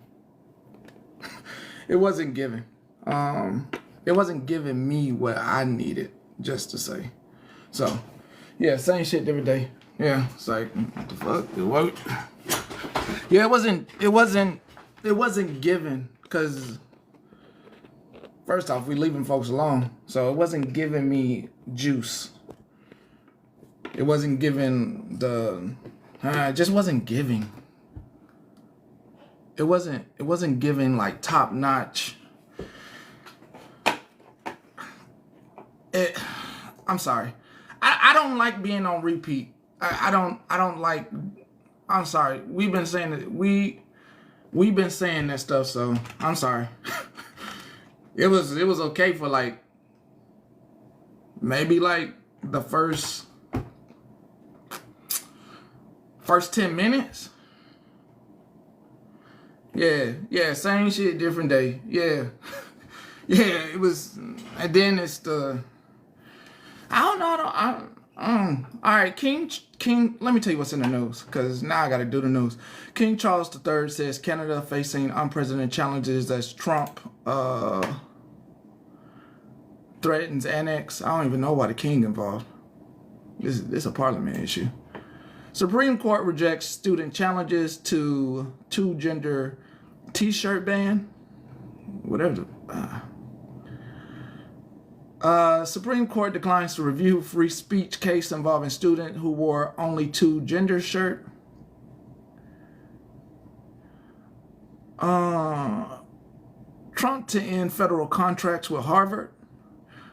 It wasn't given. It wasn't giving me what I needed just to say. So, yeah, same shit every day. Yeah, it's like, what the fuck? It worked. Yeah, it wasn't given, because first off, we leaving folks alone. So it wasn't giving me juice. It wasn't giving it just wasn't giving. It wasn't giving like top notch. I'm sorry. I don't like being on repeat. I don't like. I'm sorry. We've been saying that we've been saying that stuff. So I'm sorry. It was okay for like maybe like the first 10 minutes. Yeah, same shit, different day. Yeah, it was, and then it's the. I don't know. All right, King. Let me tell you what's in the news, because now I got to do the news. King Charles III says Canada facing unprecedented challenges as Trump threatens annex. I don't even know why the king involved. This is a parliament issue. Supreme Court rejects student challenges to two-gender T-shirt ban. Whatever. Supreme Court declines to review free speech case involving student who wore only two-gender shirt. Trump to end federal contracts with Harvard.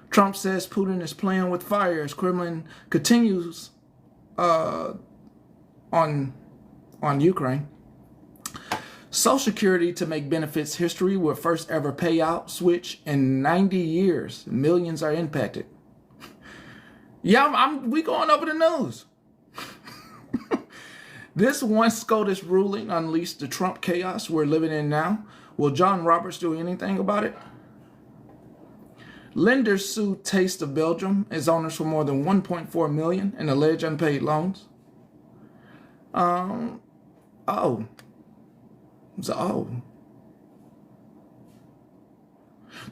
Trump says Putin is playing with fire as Kremlin continues on Ukraine. Social Security to make benefits history with first ever payout switch in 90 years. Millions are impacted. Yeah, we going over the news. This one SCOTUS ruling unleashed the Trump chaos we're living in now. Will John Roberts do anything about it? Lenders sued Taste of Belgium as owners for more than $1.4 million in alleged unpaid loans.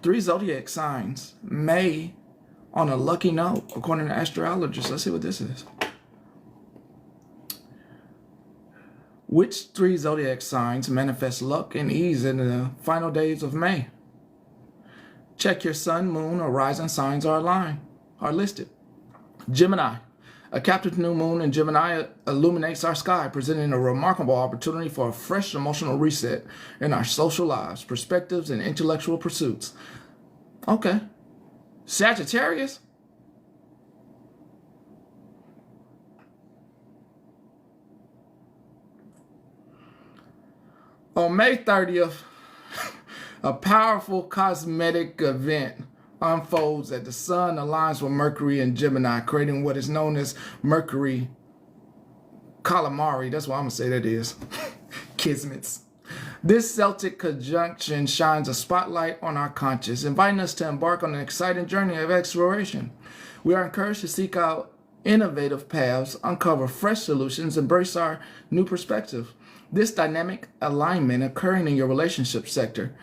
Three zodiac signs may on a lucky note, according to astrologists. Let's see what this is. Which three zodiac signs manifest luck and ease in the final days of May? Check your sun, moon, or rising signs are listed. Gemini. A captive new moon in Gemini illuminates our sky, presenting a remarkable opportunity for a fresh emotional reset in our social lives, perspectives, and intellectual pursuits. Okay. Sagittarius. On May 30th, a powerful cosmetic event unfolds as the sun aligns with Mercury in Gemini, creating what is known as Mercury calamari. That's what I'm going to say that is. Kismets. This Celtic conjunction shines a spotlight on our conscience, inviting us to embark on an exciting journey of exploration. We are encouraged to seek out innovative paths, uncover fresh solutions, embrace our new perspective. This dynamic alignment occurring in your relationship sector,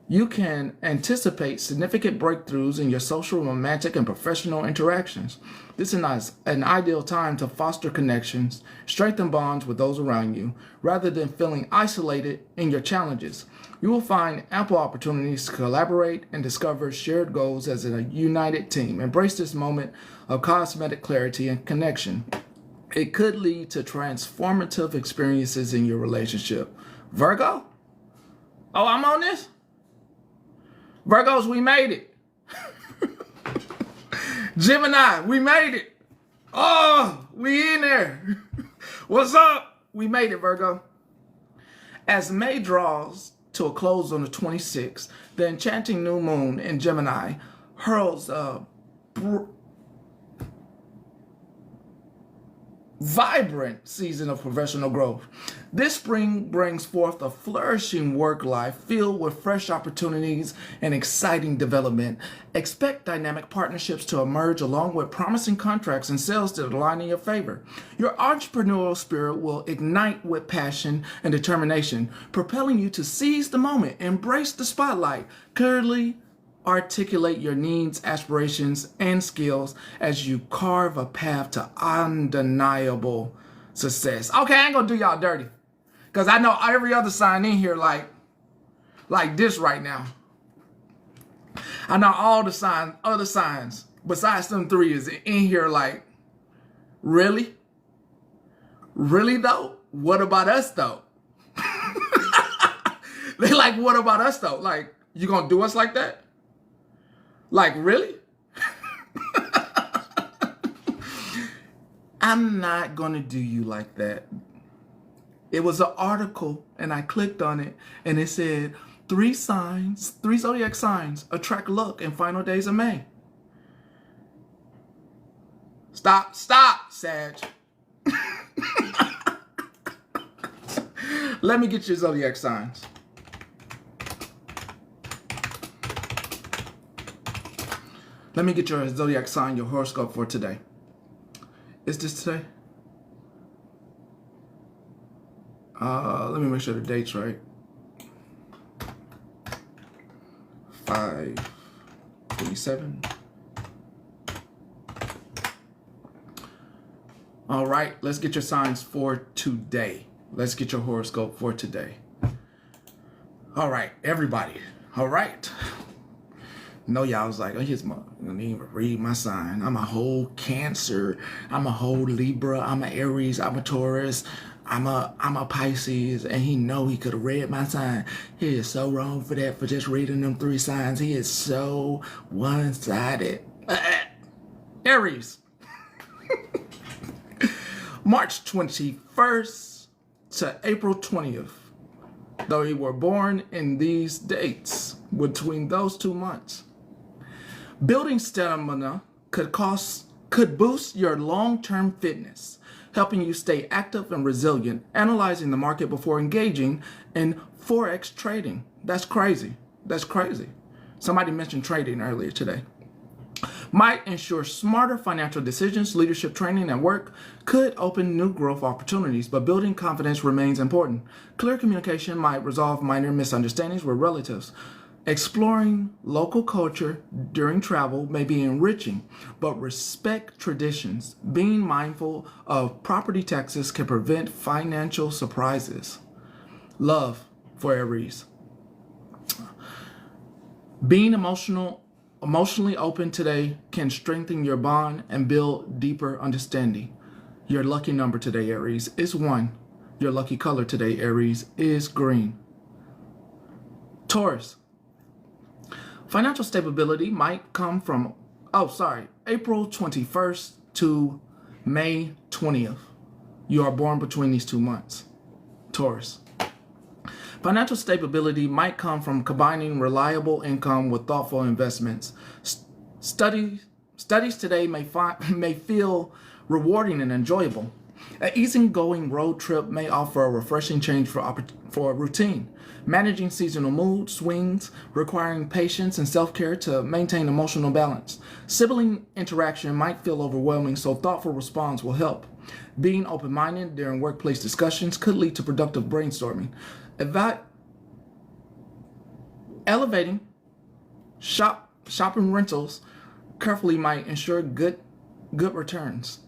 you can anticipate significant breakthroughs in your social, romantic, and professional interactions. This is an ideal time to foster connections, strengthen bonds with those around you, rather than feeling isolated in your challenges. You will find ample opportunities to collaborate and discover shared goals as a united team. Embrace this moment of cosmetic clarity and connection. It could lead to transformative experiences in your relationship. Virgo? Oh, I'm on this? Virgos, we made it. Gemini, we made it. Oh, we in there. What's up? We made it, Virgo. As May draws to a close on the 26th, the enchanting new moon in Gemini hurls a vibrant season of professional growth. This spring brings forth a flourishing work life filled with fresh opportunities and exciting development. Expect dynamic partnerships to emerge along with promising contracts and sales that align in your favor. Your entrepreneurial spirit will ignite with passion and determination, propelling you to seize the moment, embrace the spotlight, clearly articulate your needs, aspirations, and skills as you carve a path to undeniable success. Okay, I ain't gonna do y'all dirty, because I know every other sign in here like this right now. I know all the other signs besides them three is in here like, really? Really though? What about us though? They like, what about us though? Like, you gonna do us like that? Like, really? I'm not going to do you like that. It was an article, and I clicked on it, and it said, three zodiac signs attract luck in final days of May. Stop, Sag. Let me get your zodiac signs. Let me get your zodiac sign, your horoscope for today. Is this today? Let me make sure the date's right. 5/27. All right, let's get your signs for today. Let's get your horoscope for today. All right, everybody. All right. No, y'all was like, oh, here's my, I didn't even read my sign. I'm a whole Cancer. I'm a whole Libra. I'm an Aries. I'm a Taurus. I'm a Pisces. And he know he could have read my sign. He is so wrong for that, for just reading them three signs. He is so one-sided. Aries. March 21st to April 20th. though you were born in these dates between those 2 months. Building stamina could boost your long-term fitness, helping you stay active and resilient, analyzing the market before engaging in Forex trading. That's crazy. That's crazy. Somebody mentioned trading earlier today. Might ensure smarter financial decisions, leadership training at work could open new growth opportunities, but building confidence remains important. Clear communication might resolve minor misunderstandings with relatives. Exploring local culture during travel may be enriching, but respect traditions. Being mindful of property taxes can prevent financial surprises. Love for Aries. Being emotionally open today can strengthen your bond and build deeper understanding. Your lucky number today, Aries, is 1. Your lucky color today, Aries, is green. Taurus. Financial stability might come from, April 21st to May 20th. You are born between these 2 months. Taurus. Financial stability might come from combining reliable income with thoughtful investments. Studies today may feel rewarding and enjoyable. An easygoing road trip may offer a refreshing change for a routine. Managing seasonal mood swings, requiring patience and self-care to maintain emotional balance. Sibling interaction might feel overwhelming, so thoughtful response will help. Being open-minded during workplace discussions could lead to productive brainstorming. Elevating shopping rentals carefully might ensure good returns.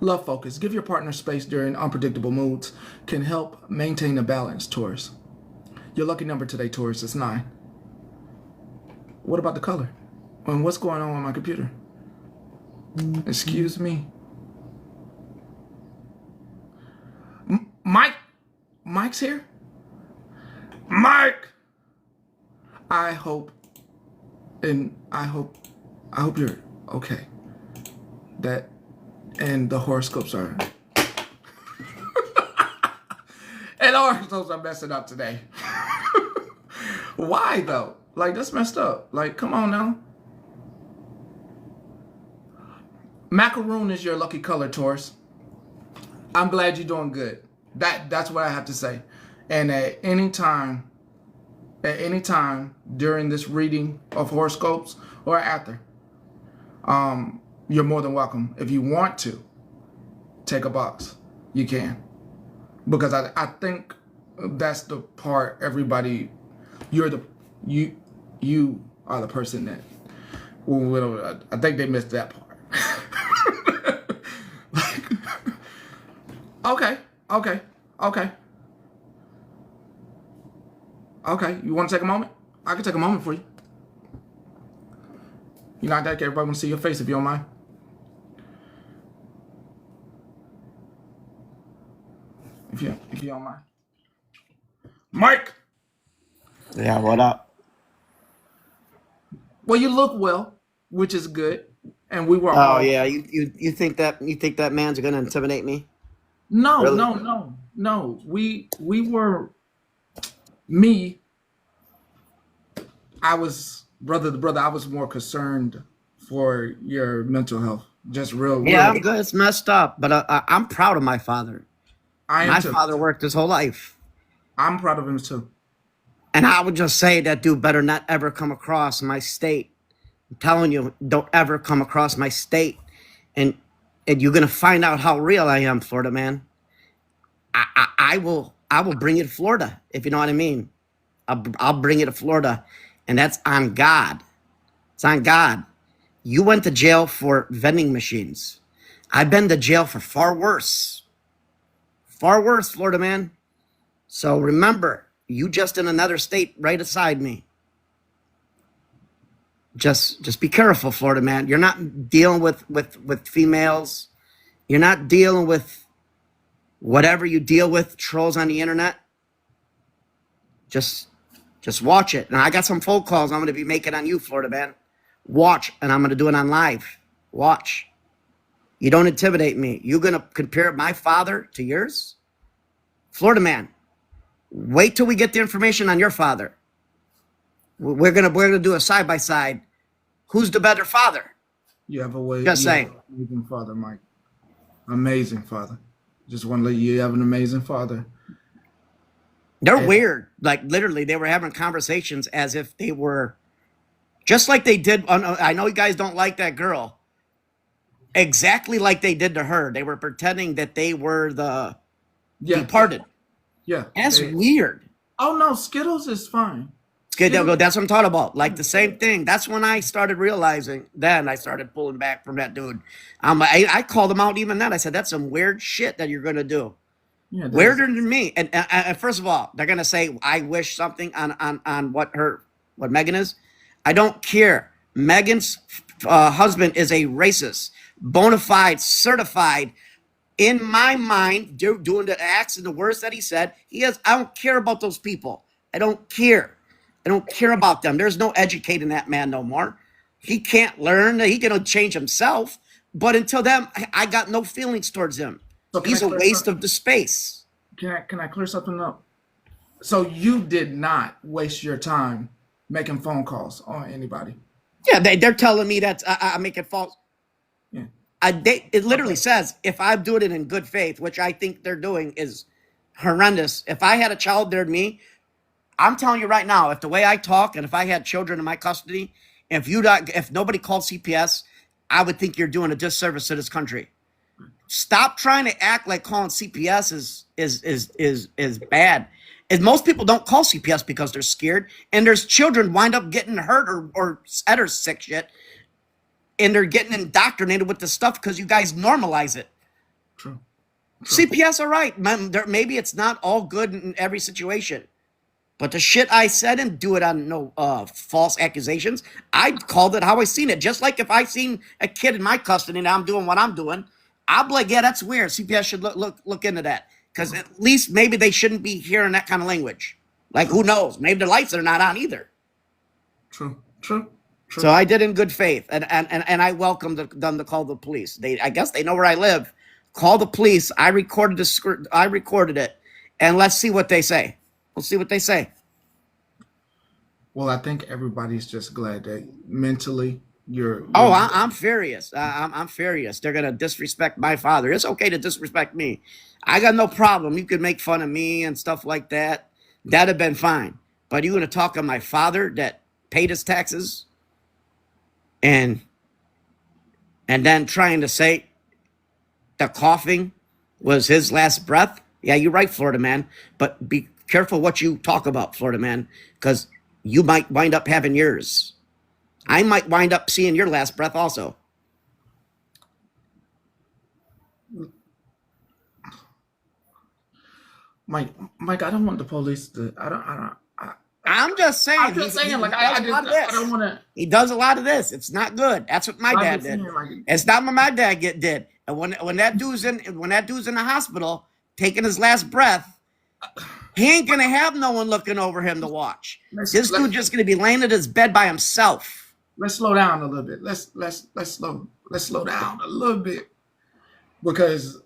Love focus. Give your partner space during unpredictable moods can help maintain a balance, Taurus. Your lucky number today, Taurus, is 9. What about the color? And what's going on with my computer? Excuse me. Mike's here? Mike! I hope you're okay. And the horoscopes are and the horoscopes are messing up today. Why though? Like, that's messed up. Like, come on now. Macaroon is your lucky color, Taurus. I'm glad you're doing good. That's what I have to say. And at any time during this reading of horoscopes or after, you're more than welcome. If you want to take a box, you can. Because I think that's the part everybody, you are the person that, well, I think they missed that part. Okay, you want to take a moment? I can take a moment for you. You know, I think everybody want to see your face if you don't mind. If you don't mind. Mike! Yeah, what up? Well, you look well, which is good. And we were all... yeah, you think that man's gonna intimidate me? No, really? No. We were me. I was brother to brother. I was more concerned for your mental health. Just real. Yeah, I'm good. It's messed up, but I'm proud of my father. My father worked his whole life. I'm proud of him too. And I would just say that dude better not ever come across my state. I'm telling you, don't ever come across my state, and you're gonna find out how real I am, Florida man. I will bring you to Florida, if you know what I mean. I'll bring you to Florida, and that's on God. It's on God. You went to jail for vending machines. I've been to jail for far worse, Florida man. So remember, you just in another state right beside me. Just be careful, Florida man. You're not dealing with females. You're not dealing with whatever you deal with, trolls on the internet. Just watch it. And I got some phone calls I'm going to be making on you, Florida man. Watch, and I'm going to do it on live. Watch. You don't intimidate me. You're going to compare my father to yours? Florida man, Wait till we get the information on your father. We're gonna do a side by side. Who's the better father? You have a way. Just you have saying. an amazing father, Mike. Amazing father. Just want to let you have an amazing father. They're weird. Like literally, they were having conversations as if they were just like they did. I know you guys don't like that girl. Exactly like they did to her. They were pretending that they were the departed. Yeah. That's weird. Oh no, Skittles is fine. That's what I'm talking about. Like the same thing. That's when I started realizing. Then I started pulling back from that dude. I called him out even then. I said, "That's some weird shit that you're gonna do. Yeah, Weirder than me." And first of all, they're gonna say, "I wish something on what Megan is." I don't care. Megan's husband is a racist, bona fide, certified. In my mind, doing the acts and the words that he said, I don't care about those people. I don't care. I don't care about them. There's no educating that man no more. He can't learn. He can change himself. But until then, I got no feelings towards him. So he's a waste of the space. Can I clear something up? So you did not waste your time making phone calls on anybody? Yeah, they're telling me that I'm making false. Yeah. It literally says if I'm doing it in good faith, which I think they're doing is horrendous. If I had a child there to me, I'm telling you right now, if the way I talk and if I had children in my custody, if nobody called CPS, I would think you're doing a disservice to this country. Stop trying to act like calling CPS is bad. And most people don't call CPS because they're scared, and there's children wind up getting hurt or other sick shit, and they're getting indoctrinated with this stuff because you guys normalize it. True. CPS, all right. Maybe it's not all good in every situation. But the shit I said and do it on no false accusations, I called it how I seen it. Just like if I seen a kid in my custody and I'm doing what I'm doing, I'll be like, yeah, that's weird. CPS should look into that. Because at least maybe they shouldn't be hearing that kind of language. Like, who knows? Maybe the lights are not on either. True. So I did in good faith. And I welcomed them to call the police. I guess they know where I live. Call the police. I recorded it. And let's see what they say. We'll see what they say. Well, I think everybody's just glad that mentally you're I'm furious. I'm furious. They're going to disrespect my father. It's okay to disrespect me. I got no problem. You could make fun of me and stuff like that. That'd have been fine. But you're going to talk on my father that paid his taxes and then trying to say the coughing was his last breath? Yeah, you're right, Florida man. But be careful what you talk about, Florida man, because you might wind up having yours. I might wind up seeing your last breath also. Mike, I don't want the police to. I'm just saying. I'm just saying, like, I don't want to. He does a lot of this. It's not good. That's what my dad did. It's not what my dad did. And when that dude's in the hospital taking his last breath, he ain't gonna have no one looking over him to watch. This dude just gonna be laying in his bed by himself. Let's slow down a little bit. Let's slow down a little bit because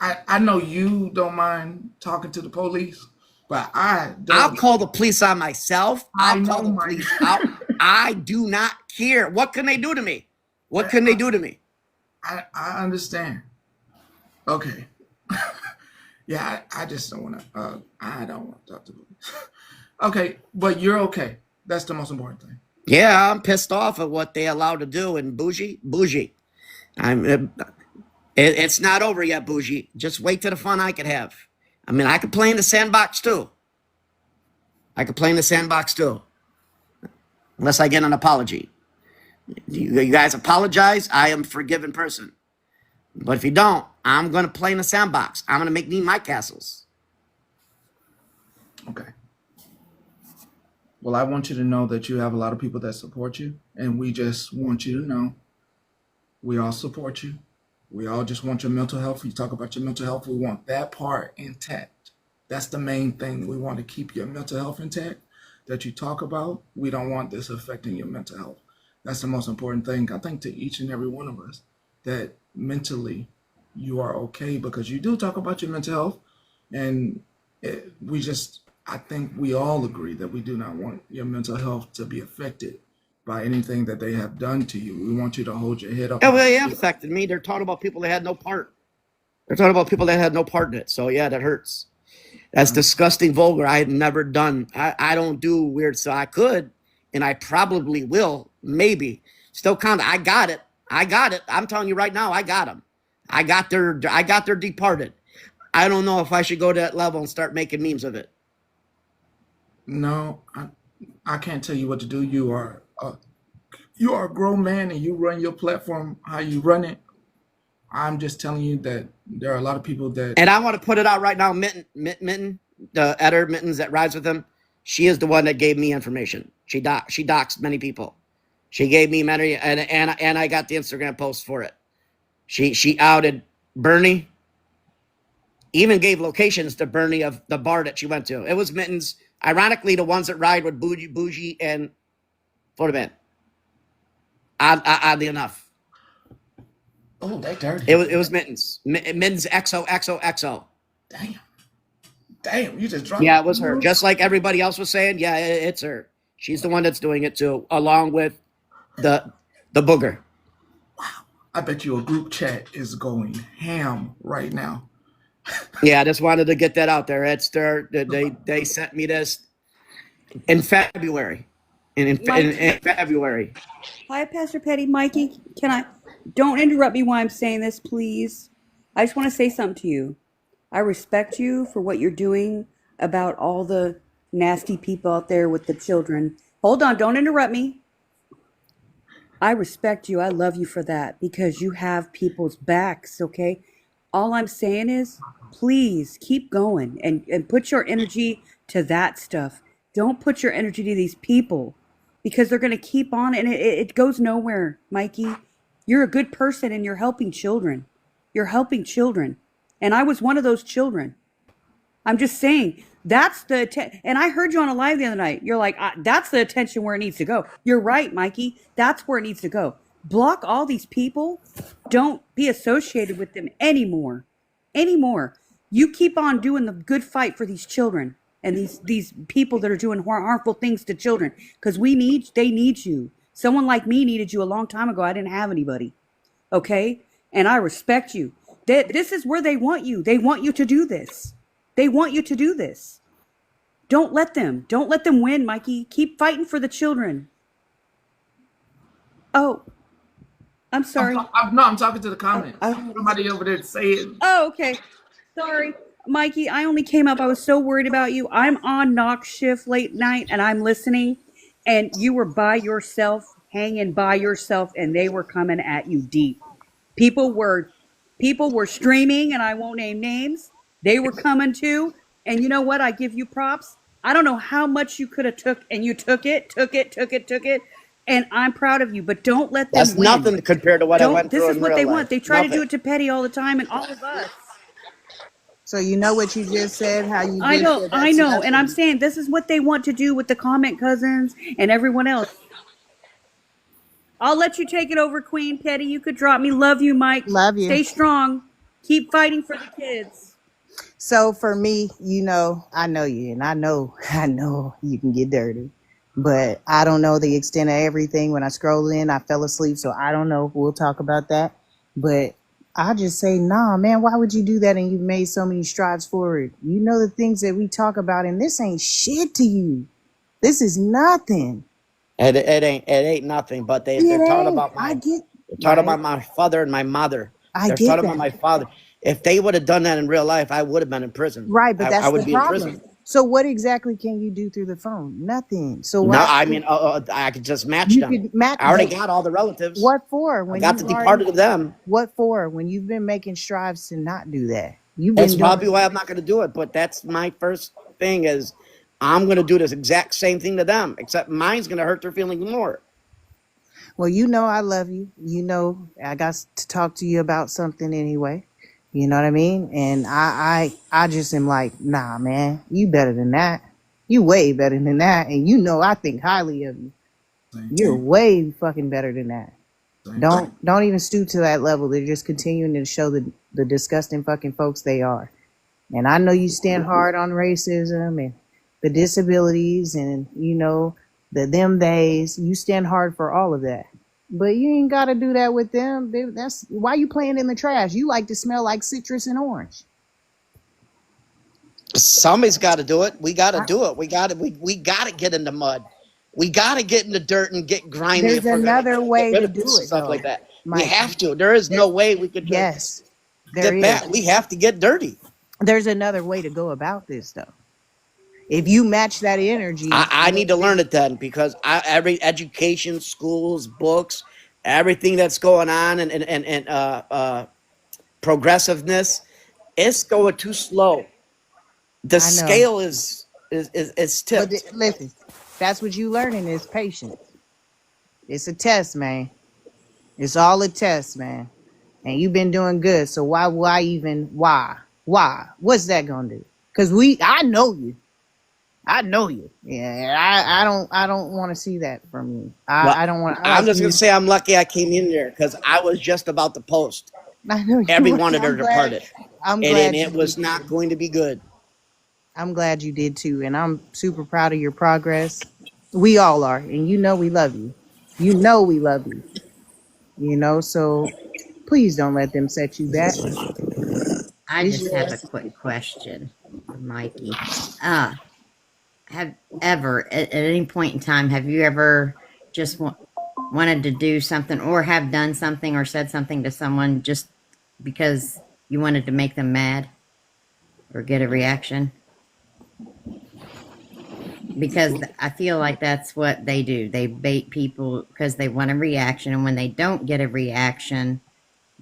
I know you don't mind talking to the police, but I don't. I'll call the police on myself. I'll call the police out. I do not care. What can they do to me? What can they do to me? I understand. Okay. Yeah, I just don't want to. I don't want to talk to the police. Okay, but you're okay. That's the most important thing. Yeah, I'm pissed off at what they allowed to do in Bougie. It's not over yet, Bougie. Just wait till the fun I could have. I mean, I could play in the sandbox too. Unless I get an apology. You guys apologize, I am a forgiving person. But if you don't, I'm going to play in the sandbox. I'm going to make me my castles. Okay. Well, I want you to know that you have a lot of people that support you. And we just want you to know we all support you. We all just want your mental health. You talk about your mental health. We want that part intact. That's the main thing. We want to keep your mental health intact that you talk about. We don't want this affecting your mental health. That's the most important thing, I think, to each and every one of us, that mentally you are okay, because you do talk about your mental health. And I think we all agree that we do not want your mental health to be affected by anything that they have done to you. We want you to hold your head up. Yeah, well, they affected me. They're talking about people that had no part. They're talking about people that had no part in it. So yeah, that hurts. That's disgusting, vulgar. I had never done. I don't do weird stuff. I could, and I probably will. Maybe still count. I got it. I got it. I'm telling you right now. I got them. I got their departed. I don't know if I should go to that level and start making memes of it. No, I can't tell you what to do. You are a grown man and you run your platform how you run it. I'm just telling you that there are a lot of people that. And I want to put it out right now. Mitten, the editor Mittens that rides with him, she is the one that gave me information. She doxed many people. She gave me many, and I got the Instagram post for it. She outed Bernie. Even gave locations to Bernie of the bar that she went to. It was Mittens. Ironically, the ones that ride with Bougie and Photoman. Oddly enough. Oh, that dirty. It was Mittens. Mittens XOXOXO. Damn, you just dropped. Yeah, it was her. Just like everybody else was saying, yeah, it's her. She's the one that's doing it too, along with the booger. Wow. I bet you a group chat is going ham right now. Yeah, I just wanted to get that out there. They sent me this in February. In February. Hi, Pastor Petty. Mikey, don't interrupt me while I'm saying this, please. I just want to say something to you. I respect you for what you're doing about all the nasty people out there with the children. Hold on, don't interrupt me. I respect you. I love you for that because you have people's backs, okay? All I'm saying is, please keep going and put your energy to that stuff. Don't put your energy to these people because they're going to keep on and it goes nowhere, Mikey. You're a good person and you're helping children. You're helping children. And I was one of those children. I'm just saying, that's and I heard you on a live the other night. You're like, that's the attention where it needs to go. You're right, Mikey. That's where it needs to go. Block all these people. Don't be associated with them anymore. You keep on doing the good fight for these children and these people that are doing harmful things to children because they need you. Someone like me needed you a long time ago. I didn't have anybody. Okay? And I respect you. This is where they want you. They want you to do this. They want you to do this. Don't let them win, Mikey. Keep fighting for the children. Oh, I'm sorry. I'm talking to the comments. Somebody over there saying. Oh, okay. Sorry. Mikey, I only came up. I was so worried about you. I'm on knock shift late night and I'm listening. And you were by yourself, hanging by yourself, and they were coming at you deep. People were streaming, and I won't name names. They were coming too. And you know what? I give you props. I don't know how much you could have took, and you took it. And I'm proud of you, but don't let them win. That's nothing compared to what I went through in real life. This is what they want. They try to do it to Petty all the time, and all of us. So you know what you just said, how you I know, and I'm saying this is what they want to do with the comment cousins and everyone else. I'll let you take it over, Queen. Petty, you could drop me. Love you, Mike. Love you. Stay strong. Keep fighting for the kids. So for me, I know you, and I know you can get dirty, but I don't know the extent of everything. When I scroll in, I fell asleep, so I don't know. We'll talk about that, but I just say, nah, man, why would you do that? And you've made so many strides forward. You know the things that we talk about, and this ain't shit to you. This is nothing. It ain't nothing. But they're talking about my father and my mother. They're talking about my father. If they would have done that in real life, I would have been in prison. Right, but that's I would the be problem. in prison. So what exactly can you do through the phone? Nothing. So no, I mean, I could just match them. I already got all the relatives. What for? I got the departed of them. What for? When you've been making strives to not do that. That's probably why I'm not going to do it. But that's my first thing is I'm going to do this exact same thing to them, except mine's going to hurt their feelings more. Well, I love you. I got to talk to you about something anyway. You know what I mean? And I just am like, nah, man, you better than that. You way better than that. And I think highly of you. You're way fucking better than that. Don't even stoop to that level. They're just continuing to show the disgusting fucking folks they are. And I know you stand hard on racism and the disabilities and, you know, the them days. You stand hard for all of that. But you ain't got to do that with them. That's why you playing in the trash. You like to smell like citrus and orange. Somebody's got to do it. We got to do it. We got to get in the mud. We got to get in the dirt and get grimy. There's if we're gonna another get way rid to of do it, stuff though, like that. Mike. We have to. There is no way we could just Yes, there get back. is. We have to get dirty. There's another way to go about this, though. If you match that energy, I need to learn it then, because every education, schools, books, everything that's going on and progressiveness, it's going too slow. The I know. scale is tipped. But listen, that's what you learning is patience. It's a test, man. It's all a test, man. And you've been doing good. So why? What's that gonna do? Because I know you. I know you. Yeah, I don't want to see that from you. I don't want. I'm just gonna say I'm lucky I came in there, because I was just about to post. I know every one of their departed. I'm glad and it was not going to be good. I'm glad you did too, and I'm super proud of your progress. We all are, and you know we love you. You know we love you. You know, so please don't let them set you back. I just have a quick question for Mikey. Have ever, at any point in time, have you ever just wanted to do something or have done something or said something to someone just because you wanted to make them mad or get a reaction? Because I feel like that's what they do. They bait people because they want a reaction, and when they don't get a reaction,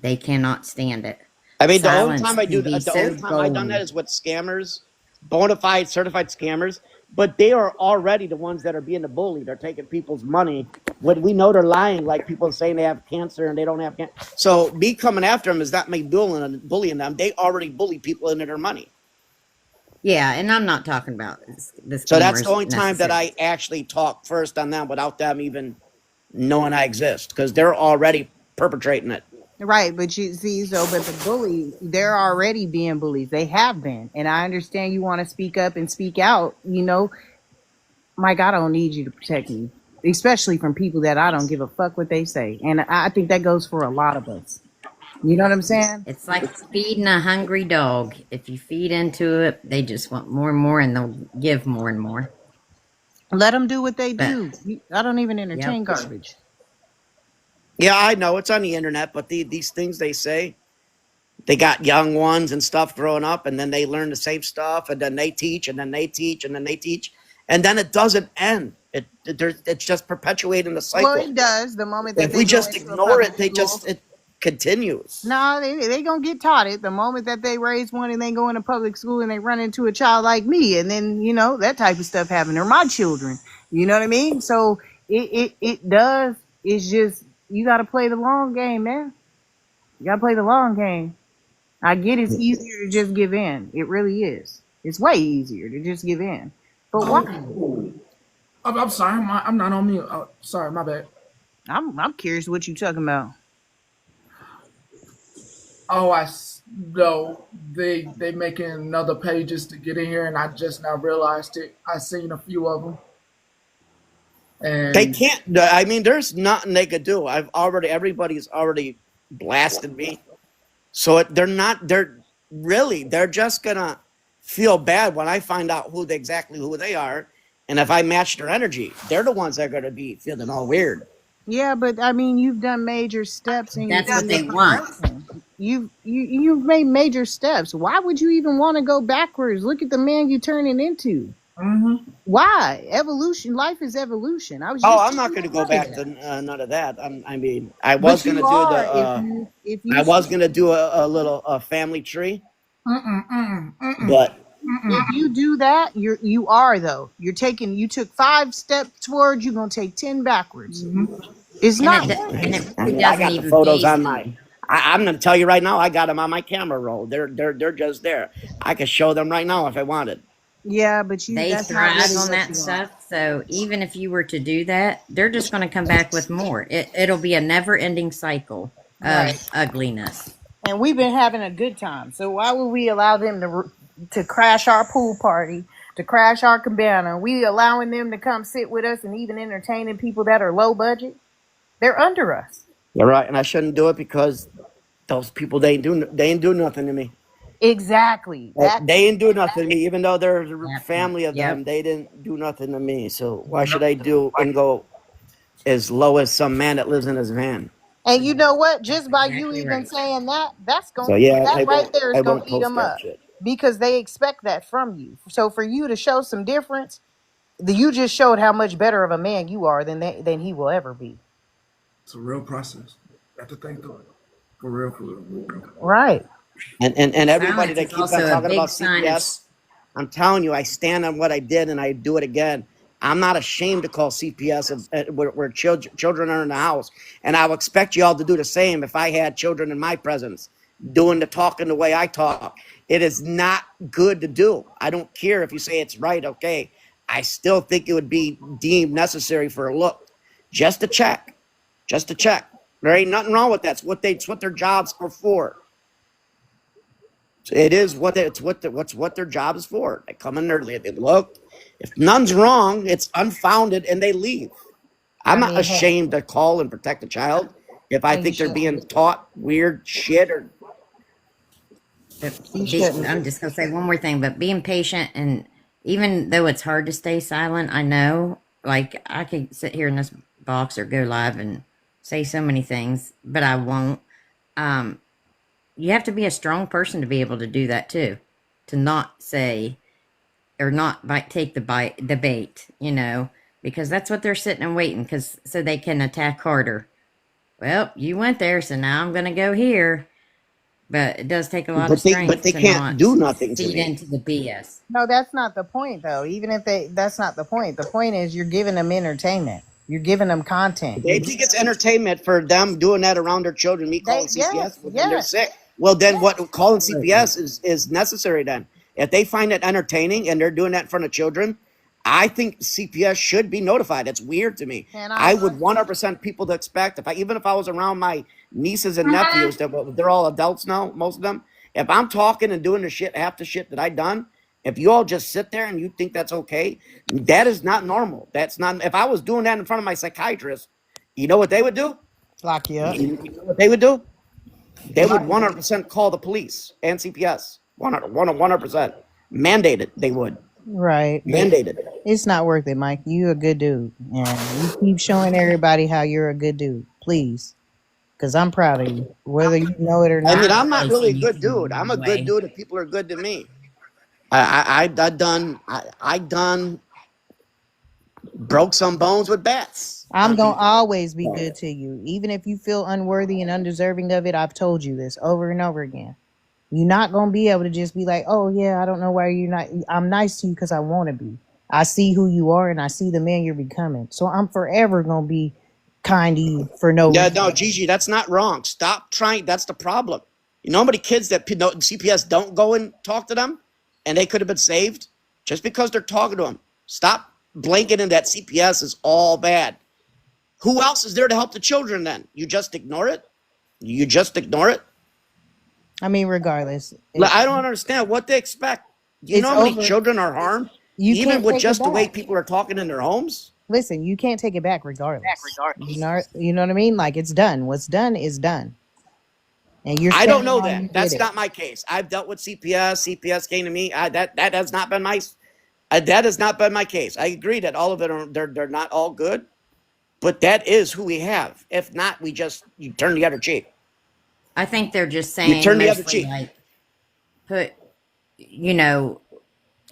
they cannot stand it. I mean, Silence the only time I've done that is with scammers, bona fide, certified scammers. But they are already the ones that are being the bully. They're taking people's money when we know they're lying, like people saying they have cancer and they don't have cancer. So me coming after them is not me bullying them. They already bully people into their money. Yeah, and I'm not talking about this. So that's the only time that I actually talk first on them without them even knowing I exist, because they're already perpetrating it. Right, but you see, but the bully, they're already being bullies. They have been. And I understand you want to speak up and speak out, you know. Mike, I don't need you to protect me, especially from people that I don't give a fuck what they say. And I think that goes for a lot of us. You know what I'm saying? It's like feeding a hungry dog. If you feed into it, they just want more and more, and they'll give more and more. Let them do what they do. I don't even entertain garbage. Yeah, I know it's on the internet, but these things they say, they got young ones and stuff growing up, and then they learn the same stuff, and then they teach, and then they teach, and then they teach, and then it doesn't end. It's just perpetuating the cycle. Well, it does. The moment that if we just ignore it, it continues. No, they gonna get taught it the moment that they raise one and they go into public school and they run into a child like me, and then you know that type of stuff happen, or my children. You know what I mean? So it does. It's just you got to play the long game, man. You got to play the long game. I get it's easier to just give in. It really is. It's way easier to just give in. But why? I'm sorry. I'm not on mute. Oh, sorry, my bad. I'm curious what you talking about. Oh, I know they making another pages to get in here, and I just now realized it. I seen a few of them. And they can't. I mean, there's nothing they could do. Everybody's already blasted me. So they're just gonna feel bad when I find out exactly who they are, and if I match their energy, they're the ones that are gonna be feeling all weird. Yeah, but I mean, you've done major steps, and that's what they want. You've made major steps. Why would you even want to go backwards? Look at the man you turning into. Mm-hmm. Why? Evolution. Life is evolution. I'm not going to go back to none of that. I was going to do a little family tree. But if you do that, you are though. You took 5 steps forward. You're going to take 10 backwards. Mm-hmm. It's not. I got the photos on my. I'm going to tell you right now. I got them on my camera roll. They're just there. I could show them right now if I wanted. Yeah, but they thrive on that stuff. So even if you were to do that, they're just going to come back with more. It'll be a never-ending cycle of ugliness. And we've been having a good time. So why would we allow them to to crash our pool party, to crash our cabana. We allowing them to come sit with us and even entertaining people that are low budget. They're under us. You're right, and I shouldn't do it because those people they ain't do nothing to me. Exactly. They ain't do nothing to me, even though there's a family of them. They didn't do nothing to me. So why should I do and go as low as some man that lives in his van? And you know what? Just by you even saying that, So yeah, that right there is I gonna won't eat post them that up shit. because they expect that from you. So for you to show some difference, you just showed how much better of a man you are than he will ever be. It's a real process. You have to think through it. For real, for real. Right. And everybody Silence that is keeps on also a talking big about sign of CPS, I'm telling you, I stand on what I did and I do it again. I'm not ashamed to call CPS where children are in the house. And I would expect you all to do the same if I had children in my presence doing the talking the way I talk. It is not good to do. I don't care if you say it's right, okay. I still think it would be deemed necessary for a look. Just to check. Just to check. There ain't nothing wrong with that. It's what their jobs are for. It is what their job is for. They come in there, they look. If none's wrong, it's unfounded, and they leave. I'm not ashamed to call and protect a child if I think they're being taught weird shit or. I'm just gonna say one more thing, but being patient, and even though it's hard to stay silent, I know, like I could sit here in this box or go live and say so many things, but I won't. You have to be a strong person to be able to do that too, to not say or not take the bait, you know, because that's what they're sitting and waiting, because so they can attack harder. Well, you went there, so now I'm gonna go here. But it does take a lot of strength. But they to can't not do nothing to feed me. into the BS. No, that's not the point though. Even if that's not the point. The point is you're giving them entertainment. You're giving them content. They think it's entertainment for them doing that around their children. Me calling CPS when they're sick. Well, then what? Calling CPS is necessary. Then, if they find it entertaining and they're doing that in front of children, I think CPS should be notified. It's weird to me. I would 100% people to expect even if I was around my nieces and nephews, they're all adults now, most of them. If I'm talking and doing half the shit that I done, if you all just sit there and you think that's okay, that is not normal. That's not. If I was doing that in front of my psychiatrist, you know what they would do? Lock you up. You know what they would do? They would 100% call the police and CPS. 100%. Mandated, they would. Right. Mandated. It's not worth it, Mike. You a good dude. And you keep showing everybody how you're a good dude. Please. Because I'm proud of you. Whether you know it or not. I mean, I'm not really a good dude. I'm a good dude if people are good to me. I done broke some bones with bats. I'm going to always be good to you. Even if you feel unworthy and undeserving of it, I've told you this over and over again. You're not going to be able to just be like, oh, yeah, I don't know why you're not. I'm nice to you because I want to be. I see who you are and I see the man you're becoming. So I'm forever going to be kind to you for no reason. No, Gigi, that's not wrong. Stop trying. That's the problem. You know how many kids that CPS don't go and talk to them and they could have been saved just because they're talking to them? Stop blanketing that CPS is all bad. Who else is there to help the children then? You just ignore it? You just ignore it? I mean, regardless. I don't understand what they expect. Do you know how many children are harmed? Even with just the way people are talking in their homes? Listen, you can't take it back regardless. You know what I mean? Like, it's done. What's done is done. And I don't know that. That's not my case. I've dealt with CPS. CPS came to me. That has not been my that has not been my case. I agree that all of it are they're not all good, but that is who we have. If not, you turn the other cheek. I think they're just saying you turn the other cheek. Like, put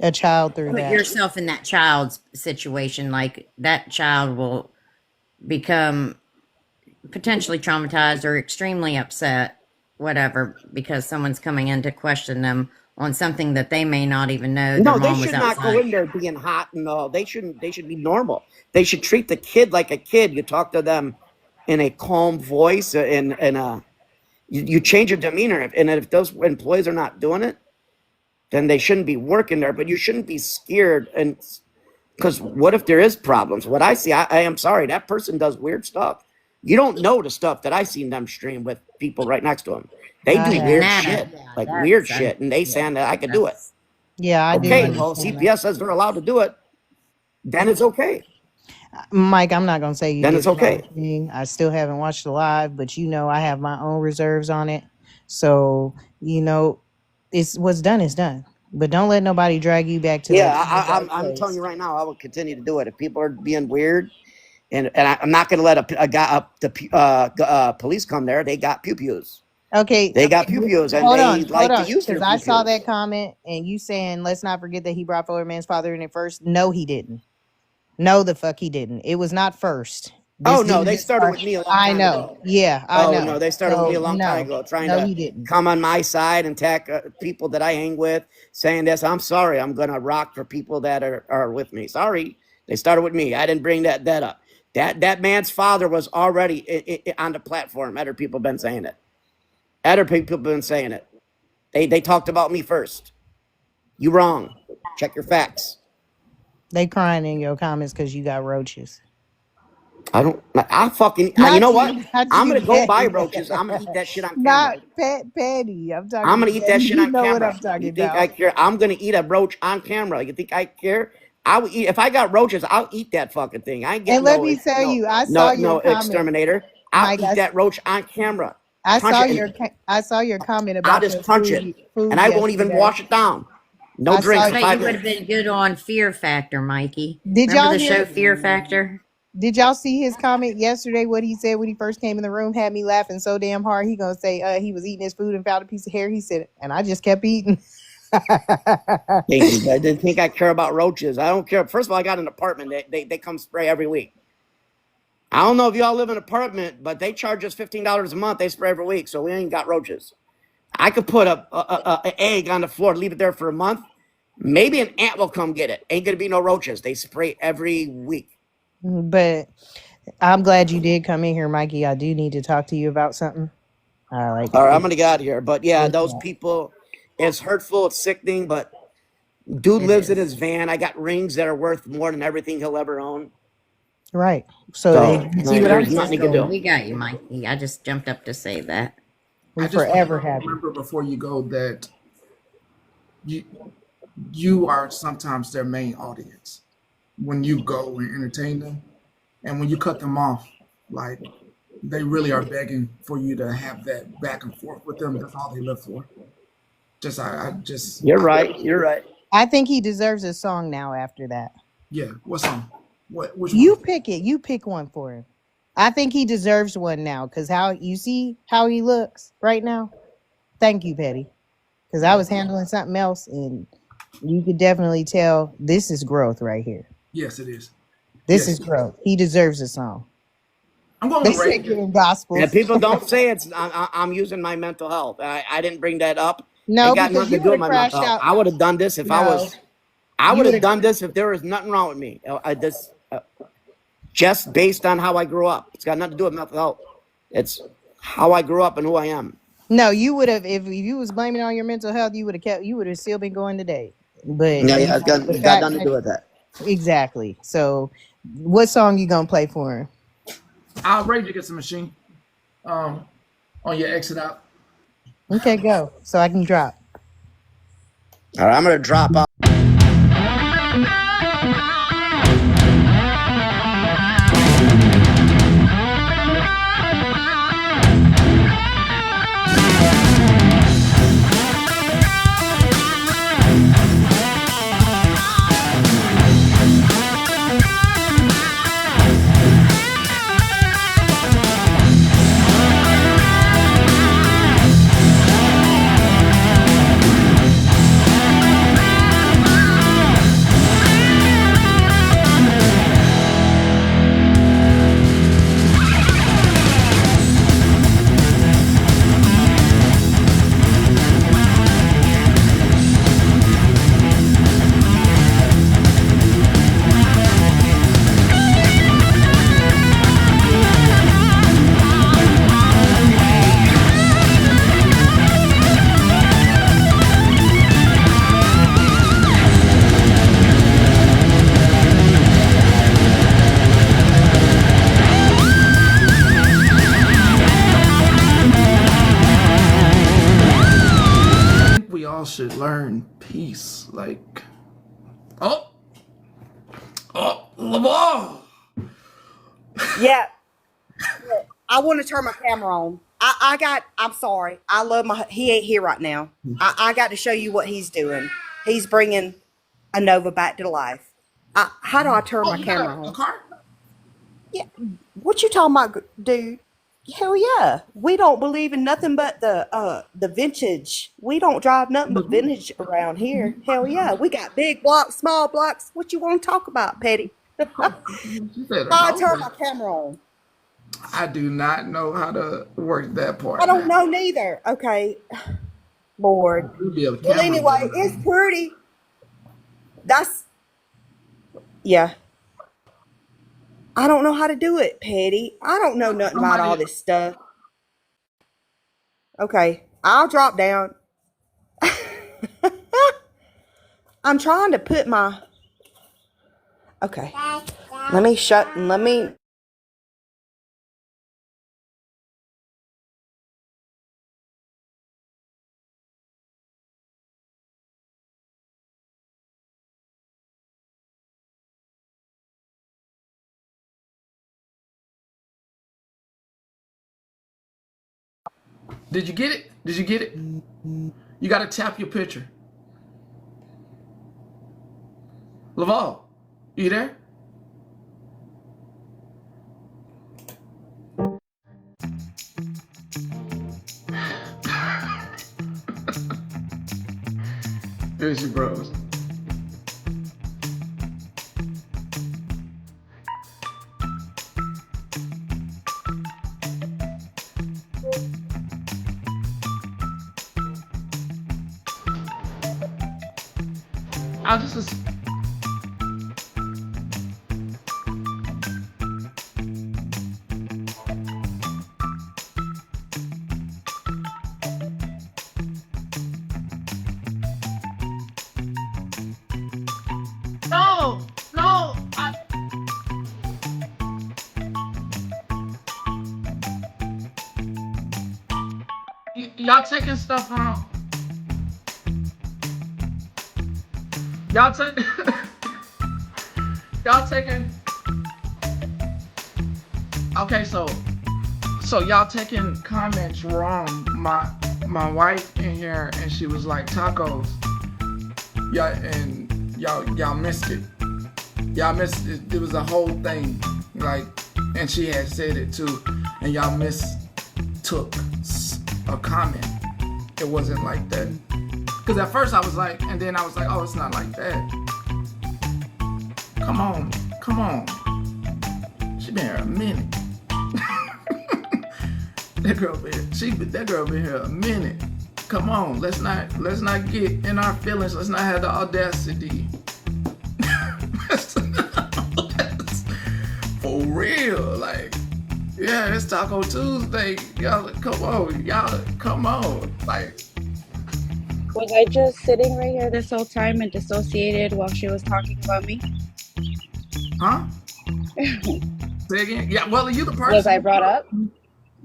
a child through put that. yourself in that child's situation. Like that child will become potentially traumatized or extremely upset, whatever, because someone's coming in to question them on something that they may not even know. No, they should not go in there being hot and all. They shouldn't. They should be normal. They should treat the kid like a kid. You talk to them in a calm voice and you change your demeanor. And if those employees are not doing it, then they shouldn't be working there. But you shouldn't be scared. And because what if there is problems? What I see, I am sorry, that person does weird stuff. You don't know the stuff that I seen them stream with people right next to them. They do weird shit, like weird shit, and they saying that I could do it. Yeah, I do Okay, well, understand CPS says they're allowed to do it. Then it's okay. that. Mike, I'm not gonna say you Then did it's the okay. wrong thing. I still haven't watched the live, but I have my own reserves on it. So, it's what's done is done. But don't let nobody drag you back to Yeah, that dark I'm telling place. you right now, I will continue to do it. If people are being weird, and I'm not going to let a guy up the police come there. They got pew-pews. Okay, They got pew-pews, and hold they on, like to use because their I saw pew-pews. that comment, and you saying let's not forget that he brought forward man's father in it first. No, he didn't. No, the fuck he didn't. It was not first. Oh This no, didn't they just started start. with me a long I time know. ago. Yeah, I Oh know. no, they started with me So a long time no, ago, trying no, to he didn't. come on my side and attack people that I hang with, saying this. I'm sorry, I'm gonna rock for people that are with me. Sorry, they started with me. I didn't bring that up. That man's father was already on the platform. Other people been saying it. Other people been saying it. They talked about me first. You wrong. Check your facts. They crying in your comments because you got roaches. I fucking. You Not know you, what? not I'm you, gonna go buy Petty. roaches. I'm gonna eat that shit on camera. Not Petty. I'm I'm talking to gonna eat that Petty. shit You on know what camera. I'm talking You think I about. care? I'm gonna eat a roach on camera. You think I care? I will eat if I got roaches. I'll eat that fucking thing. I ain't And getting let me tell you, I saw your no comment, exterminator. I'll Mike. eat that roach on camera. I Crunch saw it, and I saw your comment I'll about just your crunch it, food and I won't even yesterday. wash it down. No I saw. drinks I for bet you 5 would have minutes. been good on Fear Factor, Mikey. Did Remember y'all the show hear? Fear Factor? Did y'all see his comment yesterday? What he said when he first came in the room had me laughing so damn hard. He gonna say he was eating his food and found a piece of hair. He said, and I just kept eating. I didn't think I care about roaches. I don't care. First of all, I got an apartment. They come spray every week. I don't know if y'all live in an apartment, but they charge us $15 a month. They spray every week, so we ain't got roaches. I could put an egg on the floor, leave it there for a month. Maybe an ant will come get it. Ain't gonna be no roaches. They spray every week. But I'm glad you did come in here, Mikey. I do need to talk to you about something. All right. All right, I'm gonna get out of here. But yeah, those people, it's hurtful, it's sickening. But dude It lives in is. his van. I got rings that are worth more than everything he'll ever own. Right. So you see what I'm there's nothing saying? he can do. We got you, Mikey. I just jumped up to say that. We I just want forever you to have you. remember before you go that you are sometimes their main audience when you go and entertain them, and when you cut them off, like they really are begging for you to have that back and forth with them. That's all they live for. You're right. You're right. I think he deserves a song now after that. Yeah. What song? Which You one? pick it. You pick one for him. I think he deserves one now because how you see how he looks right now. Thank you, Petty. Because I was handling something else, and you could definitely tell this is growth right here. Yes, it is. This is growth. He deserves a song. I'm going They with say Ray. give him gospel. And people don't say I'm using my mental health. I didn't bring that up. No, It got because nothing to you do would with have my mental crashed health. out. I would have done this if I You would have would've- done this if there was nothing wrong with me. Just based on how I grew up. It's got nothing to do with mental health. It's how I grew up and who I am. No, you would have if you was blaming it on your mental health. You would have kept. You would have still been going today. But Yeah, you it's got, know, the it's got fact nothing to do with that. exactly. So, what song you gonna play for him? I'll Rage Against the Machine. On your exit out. Okay, go so I can drop. All right, I'm gonna drop off. We all should learn peace. like, oh, Lamar. Yeah. I want to turn my camera on. I'm sorry. I love he ain't here right now. I got to show you what he's doing. He's bringing a Nova back to life. How do I turn my camera on? A car? Yeah. What you talking about, dude? Hell yeah. We don't believe in nothing but the vintage. We don't drive nothing but vintage around here. Hell yeah. We got big blocks, small blocks. What you want to talk about, Petty? How I turn my camera on? I do not know how to work that part. I don't know neither. Okay. Lord. Well, anyway, it's pretty. Yeah. I don't know how to do it, Petty. I don't know nothing about all this stuff. Okay. I'll drop down. I'm trying to put my... Okay. Let me... Did you get it? Did you get it? You got to tap your picture. Laval, you there? Here's your bros. I'll just... No! Y'all taking stuff home. Y'all taking... Okay, so y'all taking comments wrong. My wife in here, and she was like tacos. Yeah, and y'all missed it. Y'all missed it. It was a whole thing, like, and she had said it too, and y'all mistook a comment. It wasn't like that. Cause at first I was like, and then I was like, oh, it's not like that. Come on. She been here a minute. That girl been here a minute. Come on, let's not get in our feelings. Let's not have the audacity. For real, like, yeah, it's Taco Tuesday. Y'all, come on, like. Was I just sitting right here this whole time and dissociated while she was talking about me? Huh? Say again? Yeah, well, you the person. Was I brought up?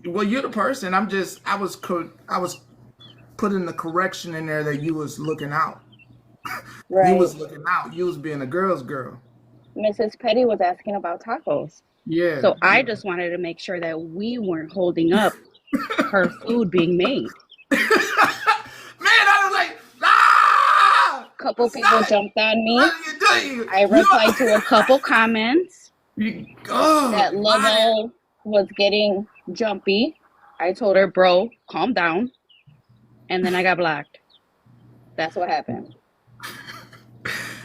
Well, you're the person. I was putting the correction in there that you was looking out. Right. You was looking out. You was being a girl's girl. Mrs. Petty was asking about tacos. Yeah. So I just wanted to make sure that we weren't holding up her food being made. Man, I was like, ah! Couple people jumped on me. I replied to a couple comments that Lovo was getting jumpy. I told her, bro, calm down. And then I got blocked. That's what happened.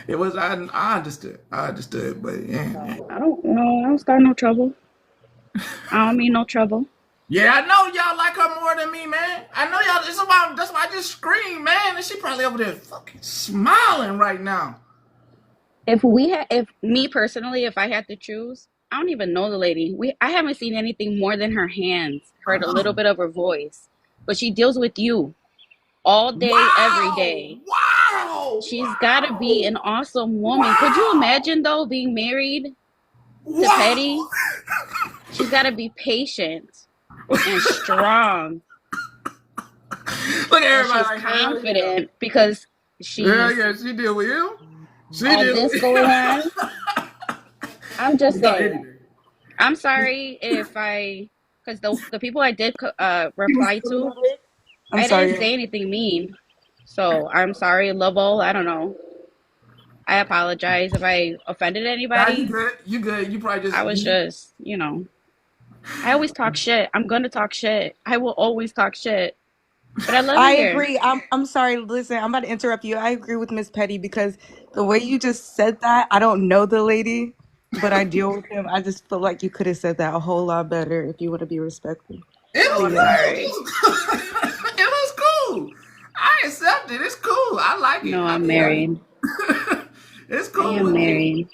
It was, I understood, but yeah. I don't start no trouble. I don't mean no trouble. Yeah, I know y'all like her more than me, man. I know y'all, that's why I just screamed, man. And she probably over there fucking smiling right now. If me personally, if I had to choose, I don't even know the lady. I haven't seen anything more than her hands, heard a little bit of her voice. But she deals with you all day, every day. Wow! She's got to be an awesome woman. Could you imagine, though, being married to Petty? She's got to be patient and strong. Look at everybody. She's confident because Yeah, she deal with him. She all deal this with going on. I'm just saying. anything. I'm sorry if because the people I did reply to, I'm I didn't sorry. say anything mean. So I'm sorry, love all. I don't know. I apologize if I offended Nah, you anybody. good. You good. You probably I just was you. just, I always talk shit. I'm gonna talk shit. I will always talk shit. But I love it I here. agree. I'm sorry. Listen, I'm about to interrupt you. I agree with Miss Petty because the way you just said that, I don't know the lady, but I deal with him. I just feel like you could have said that a whole lot better if you want to be respectful. It Oh, was But I'm yeah. cool. sorry. It was cool. I accept it. It's cool. I like it. No, I I'm mean, married. it's I cool am with me. married.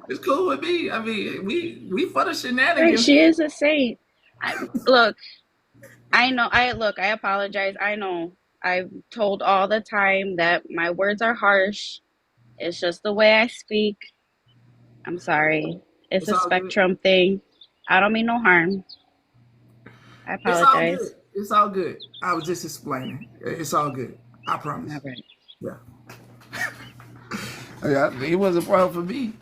It's cool with me. I mean, we for the Right, shenanigans. she is a saint. Look, I know. I apologize. I know. I've told all the time that my words are harsh. It's just the way I speak. I'm sorry. It's It's a all good. spectrum thing. I don't mean no harm. I It's all good. apologize. It's all good. I was just explaining. It's all good. I All promise. right. Yeah. Yeah, it wasn't a problem for me.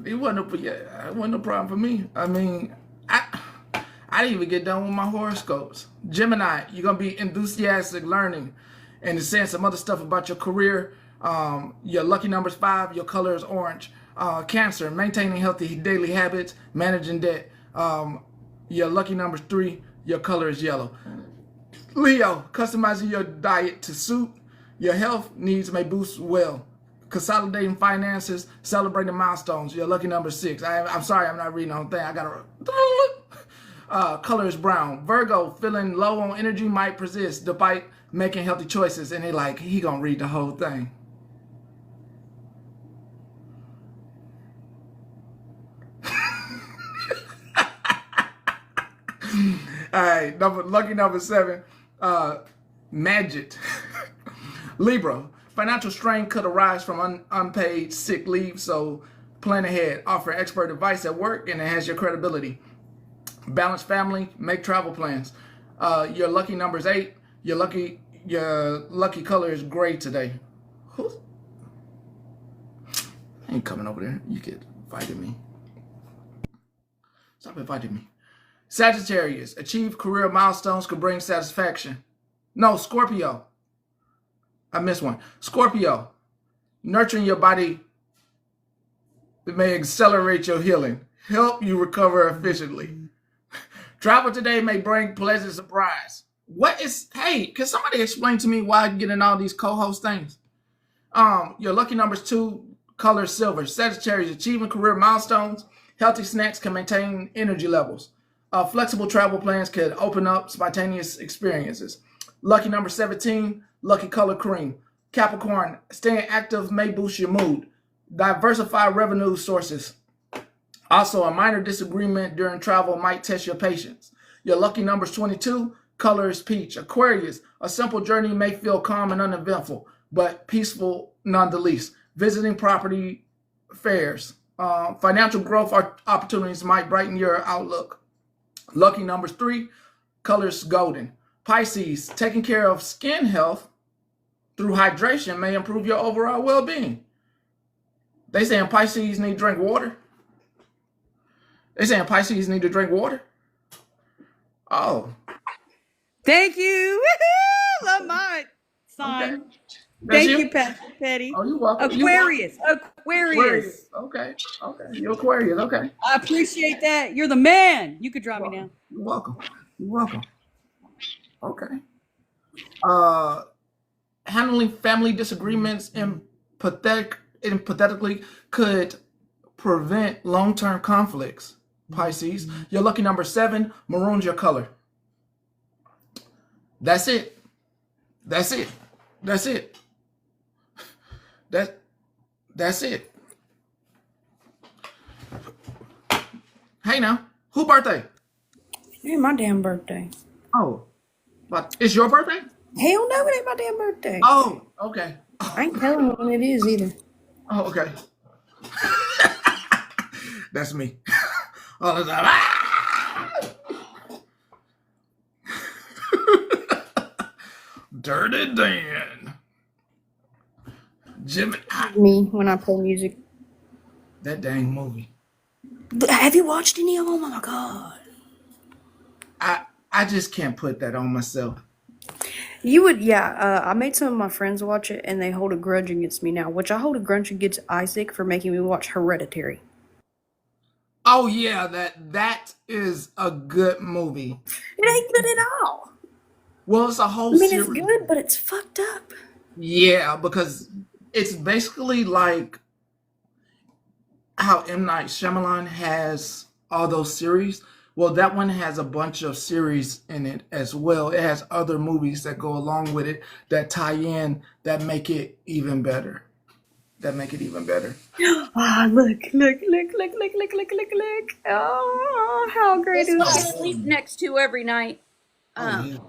It wasn't it wasn't a problem for me. I mean, I didn't even get done with my horoscopes. Gemini, you're gonna be enthusiastic learning and to saying some other stuff about your career. Your lucky number's 5, your color is orange. Cancer, maintaining healthy daily habits, managing debt. Your lucky number's 3, your color is yellow. Leo, customizing your diet to suit your health needs may boost well. Consolidating finances, celebrating milestones. Your lucky number 6. I'm sorry, I'm not reading the whole thing. I gotta. Color is brown. Virgo, feeling low on energy might persist despite making healthy choices. And he gonna read the whole thing. All right, lucky number 7. Magic. Libra, financial strain could arise from unpaid sick leave, so plan ahead. Offer expert advice at work and enhance your credibility. Balanced family, make travel plans. Your lucky number is 8. Your lucky color is gray today. Who's ain't coming over there? You get inviting me. Stop inviting me. Sagittarius, achieve career milestones could bring satisfaction. No, Scorpio. I missed one. Scorpio, nurturing your body may accelerate your healing, help you recover efficiently. Travel today may bring pleasant surprise. Hey, can somebody explain to me why I'm getting all these co-host things? Your lucky number's 2, color silver. Sagittarius, achieving career milestones. Healthy snacks can maintain energy levels. Flexible travel plans could open up spontaneous experiences. Lucky number 17, lucky color cream. Capricorn, staying active may boost your mood. Diversify revenue sources. Also, a minor disagreement during travel might test your patience. Your lucky number is 22, color is peach. Aquarius, a simple journey may feel calm and uneventful, but peaceful nonetheless. Visiting property fairs. Financial growth opportunities might brighten your outlook. Lucky numbers 3, colors golden. Pisces, taking care of skin health through hydration may improve your overall well-being. They saying Pisces need to drink water. They saying Pisces need to drink water. Oh. Thank you. Love my sign. Okay. That's Thank you? you, Petty. Oh, you're welcome. Aquarius. Aquarius. Okay. You're Aquarius. Okay. I appreciate that. You're the man. You could drop me down. You're welcome. You're welcome. Okay. Handling family disagreements empathetically could prevent long-term conflicts. Pisces, your lucky number 7, maroon's your color. That's it. That's it. That's it. That's it. Hey now, who birthday? It ain't my damn birthday. Oh, but it's your birthday? Hell no, it ain't my damn birthday. Oh, okay. I ain't telling when it is either. Oh, okay. That's me. All the time. Dirty Dan. Me when I play music. That dang movie. Have you watched any of them? Oh my god. I just can't put that on myself. You would, yeah. I made some of my friends watch it, and they hold a grudge against me now. Which I hold a grudge against Isaac for making me watch Hereditary. Oh yeah, that is a good movie. It ain't good at all. Well, it's a whole I mean, series. it's good, but it's fucked up. Yeah, because it's basically like how M. Night Shyamalan has all those series. Well, that one has a bunch of series in it as well. It has other movies that go along with it that tie in that make it even better. Ah, look. Oh, how great This is is what I that? sleep next to every night. This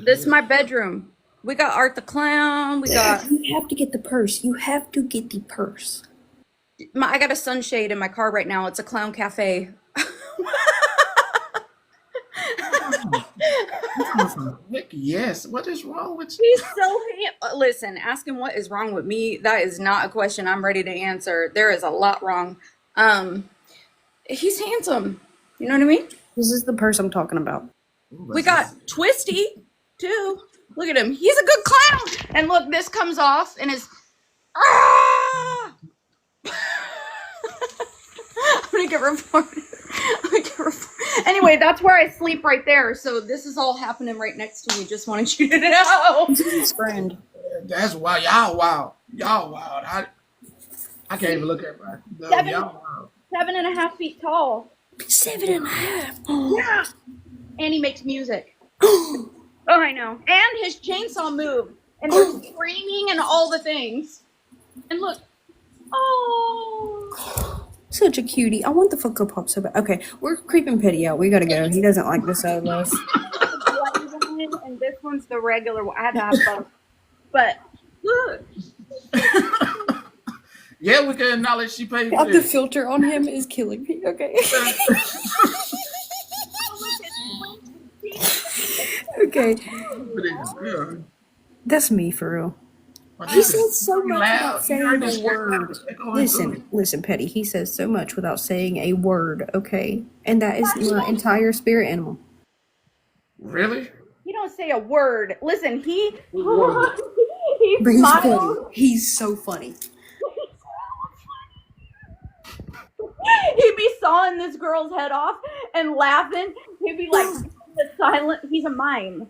This is my bedroom. We got Art the Clown. We got. You have to get the purse. You have to get the purse. I got a sunshade in my car right now. It's a clown cafe. Heck yes. What is wrong with you? He's so listen, ask him what is wrong with me. That is not a question I'm ready to answer. There is a lot wrong. He's handsome. You know what I mean? This is the purse I'm talking about. We got Twisty too. Look at him. He's a good clown. And look, this comes off and is ah! I'm gonna get reported. Anyway, that's where I sleep right there. So this is all happening right next to me. Just wanted you to know. This is his friend. That's why y'all wild. Y'all wild. I can't even look at my y'all wild. 7.5 feet tall. 7.5. Yeah. And he makes music. Oh, I know. And his chainsaw moved. And they're screaming and all the things. And look. Oh. Such a cutie. I want the Funko Pop so bad. Okay, we're creeping Petty out. We gotta go. He doesn't like this out of us. And this one's the regular one. I had to have both. But look. Yeah, we can acknowledge she paid for God, the this. filter on him is killing me. Okay. Okay. That's me for real. He says so much without saying a word. Listen, Petty. He says so much without saying a word, okay? And that is my entire spirit animal. Really? He don't say a word. Listen, he But he's smiles. funny. He's so funny. He'd be sawing this girl's head off and laughing. He'd be like the silent. He's a mime.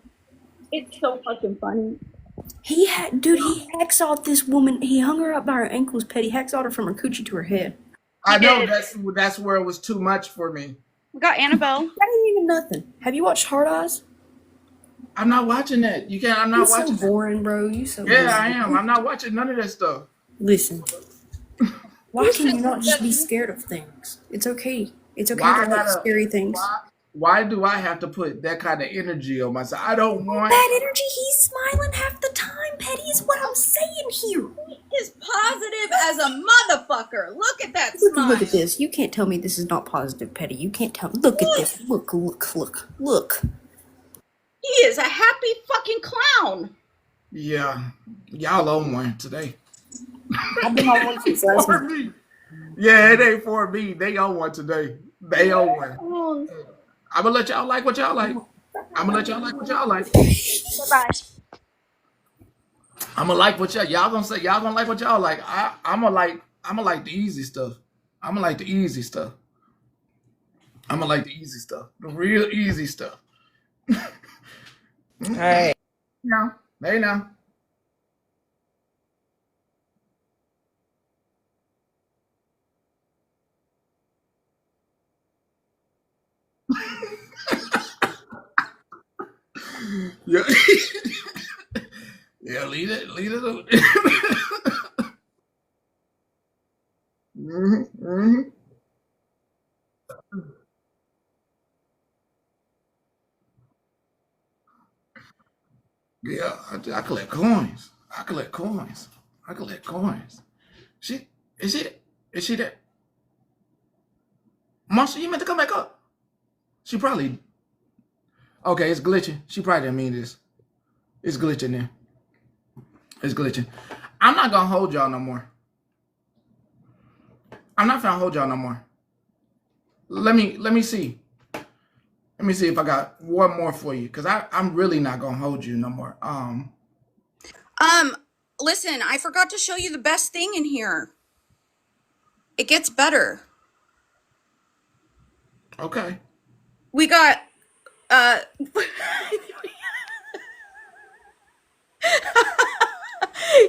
It's so fucking funny. He hacksawed this woman. He hung her up by her ankles, Petty. Hacksawed her from her coochie to her head. I know that's where it was too much for me. We got Annabelle. That ain't even nothing. Have you watched Hard Eyes? I'm not watching that. You can't. I'm not watching. So boring, bro. You so Yeah, boring. I am. I'm not watching none of that stuff. Listen. Why can you not just be scared of things? It's okay. It's okay to like scary things. Why do I have to put that kind of energy on myself? I don't want Bad energy. He's smiling half the time, Petty, is what I'm saying here. He is positive as a motherfucker. Look at that smile. Look at this. You can't tell me this is not positive, Petty. You can't tell me. Look at this. Look. He is a happy fucking clown. Yeah, y'all own one today. I've been on one since last night. Yeah, it ain't for me. They own one today. They own one. I'm gonna let y'all like what y'all like. I'm gonna let y'all like what y'all like. Bye-bye. I'm gonna like what y'all gonna say. Y'all gonna like what y'all like. I'm gonna like the easy stuff. I'm gonna like the easy stuff. I'm gonna like the easy stuff. The real easy stuff. Hey. No. Hey now. Yeah. Yeah, leave it. Yeah, I collect coins. I collect coins. Is she there? Marsha, you meant to come back up. She probably. Okay, it's glitching. She probably didn't mean this. It's glitching there. It's glitching. I'm not gonna hold y'all no more. I'm not gonna hold y'all no more. Let me see. Let me see if I got one more for you, because I'm really not gonna hold you no more. Listen, I forgot to show you the best thing in here. It gets better. Okay. We got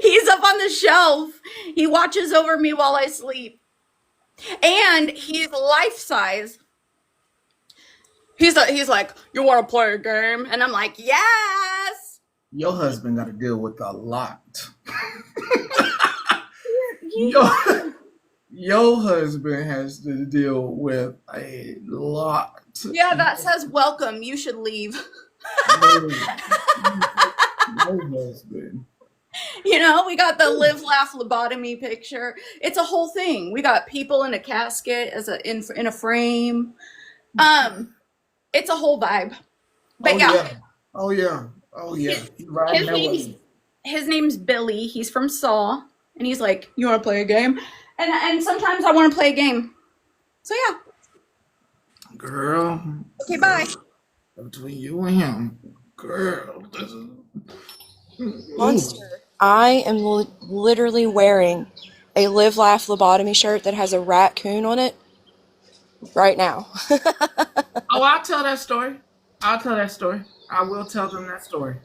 he's up on the shelf. He watches over me while I sleep. And he's life size. He's like, "You want to play a game?" And I'm like, "Yes." Your husband got to deal with a lot. Your husband has to deal with a lot. Yeah, that says welcome. You should leave. Your husband. You know, we got the live, laugh, lobotomy picture. It's a whole thing. We got people in a casket in a frame. It's a whole vibe. But Oh yeah. His name's Billy. He's from Saw, and he's like, "You want to play a game?" And sometimes I want to play a game. So yeah. Girl. Okay, bye. Between you and him, girl. Monster. I am literally wearing a live, laugh, lobotomy shirt that has a raccoon on it right now. Oh, I'll tell that story. I will tell them that story.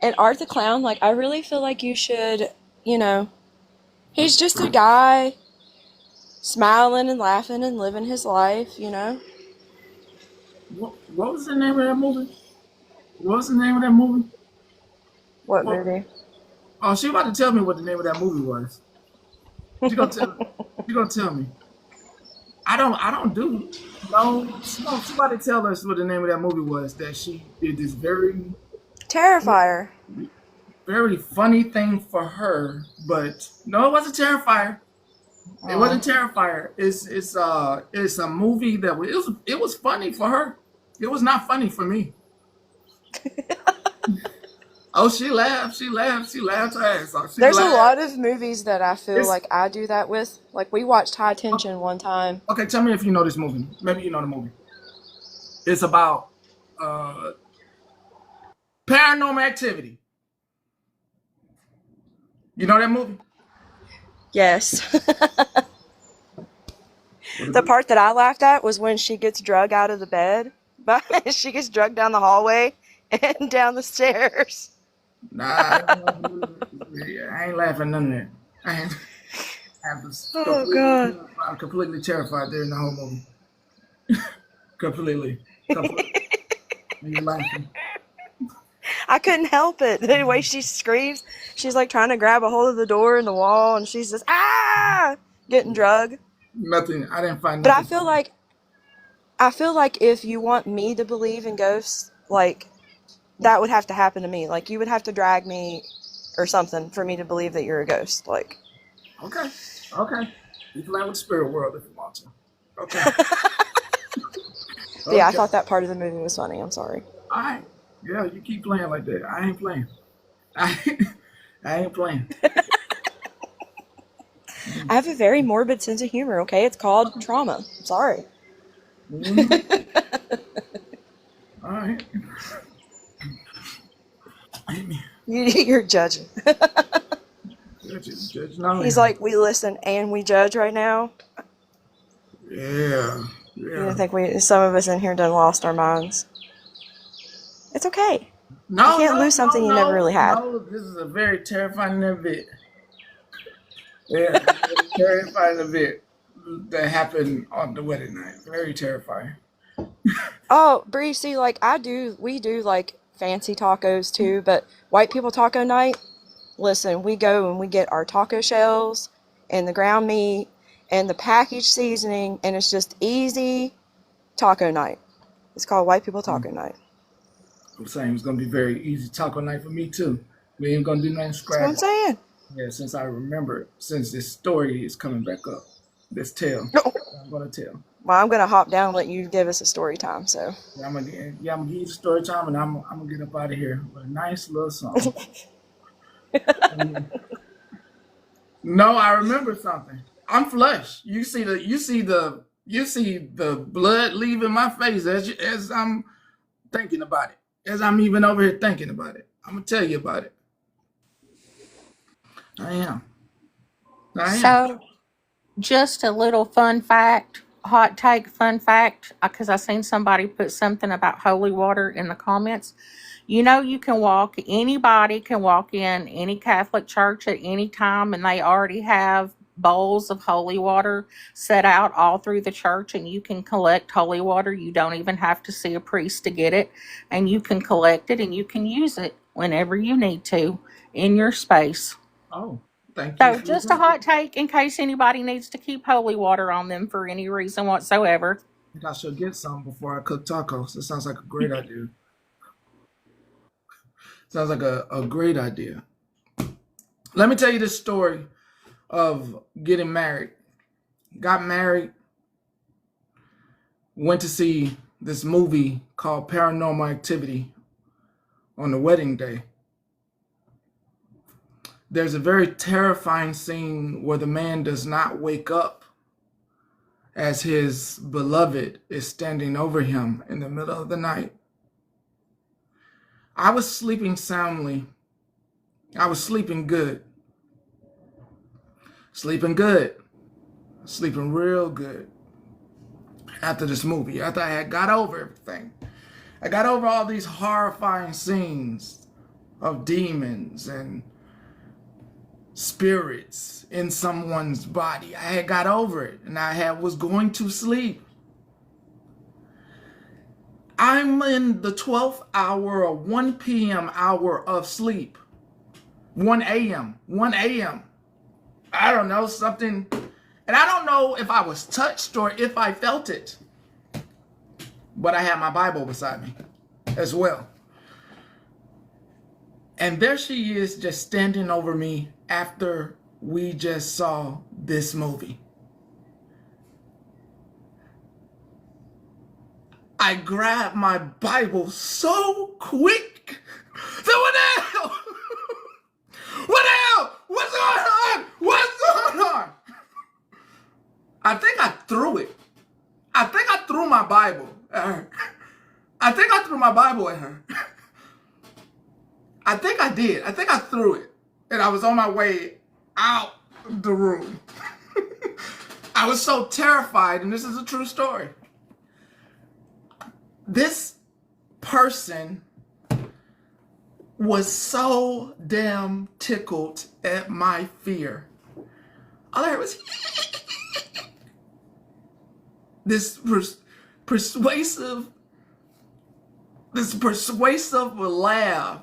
And Art the Clown, like, I really feel like you should, he's just a guy smiling and laughing and living his life, What was the name of that movie? What movie? Oh, she about to tell me what the name of that movie was. She gonna tell me. I don't do no. She about to tell us what the name of that movie was. That she did this very Terrifier. Very funny thing for her, but no, it wasn't Terrifier. It wasn't Terrifier. It's a movie that it was funny for her. It was not funny for me. Oh, she laughed her ass off. There's a lot of movies that I feel like I do that with. Like, we watched High Tension one time. Okay, tell me if you know this movie. Maybe you know the movie. It's about Paranormal Activity. You know that movie? Yes. The part that I laughed at was when she gets drugged out of the bed. But she gets drugged down the hallway and down the stairs. Nah, I ain't laughing none of that. God. I'm completely terrified during the whole movie. Completely. You're laughing. I couldn't help it. The way she screams, she's like trying to grab a hold of the door and the wall, and she's just getting drugged. Nothing. I didn't find. But I feel like if you want me to believe in ghosts, like, that would have to happen to me. Like, you would have to drag me or something for me to believe that you're a ghost. Like. Okay. You can play with the spirit world if you want to. Okay. Yeah, I thought that part of the movie was funny. I'm sorry. All right. Yeah, you keep playing like that. I ain't playing. I ain't playing. I have a very morbid sense of humor, okay? It's called trauma. I'm sorry. All right. You're judging. Judge now. He's like, we listen and we judge right now. Yeah. I think some of us in here done lost our minds. It's okay. You can't lose something you never really had. No, this is a very terrifying event. Yeah, terrifying event that happened on the wedding night. Very terrifying. Oh, Bree, see, like, we do, like, fancy tacos, too, but white people taco night, listen, we go and we get our taco shells and the ground meat and the packaged seasoning, and it's just easy taco night. It's called white people taco night. I'm saying it's going to be very easy taco night for me, too. We ain't going to do nothing scratch. That's what I'm saying. Yeah, since I remember, since this story is coming back up, this tale, I'm going to tell. Well, I'm going to hop down and let you give us a story time, so. Yeah, I'm gonna give you the story time, and I'm going to get up out of here with a nice little song. No, I remember something. I'm flush. You see the blood leaving my face as I'm thinking about it. As I'm even over here thinking about it. I'm gonna tell you about it. I am. So, just a little fun fact, hot take fun fact, because I seen somebody put something about holy water in the comments. You know, anybody can walk in any Catholic church at any time, and they already have bowls of holy water set out all through the church, and you can collect holy water. You don't even have to see a priest to get it, and you can collect it and you can use it whenever you need to in your space. Oh, thank you. So, just a hot take in case anybody needs to keep holy water on them for any reason whatsoever. I think I should get some before I cook tacos. It sounds like a great idea. Sounds like a great idea. Let me tell you this story of getting married. Got married, went to see this movie called Paranormal Activity on the wedding day. There's a very terrifying scene where the man does not wake up as his beloved is standing over him in the middle of the night. I was sleeping soundly. I was sleeping good. Sleeping good. Sleeping real good. After this movie, after I had got over everything. I got over all these horrifying scenes of demons and spirits in someone's body. I had got over it and was going to sleep. I'm in the 12th hour or 1 p.m. hour of sleep. 1 a.m. I don't know, something. And I don't know if I was touched or if I felt it. But I had my Bible beside me as well. And there she is just standing over me after we just saw this movie. I grabbed my Bible so quick. So what the hell? What the hell? What's going on? What's going on? I think I threw it. I think I threw my Bible at her. I think I threw my Bible at her. I think I did. I think I threw it. And I was on my way out the room. I was so terrified, and this is a true story. This person was so damn tickled at my fear. All I heard was this persuasive laugh,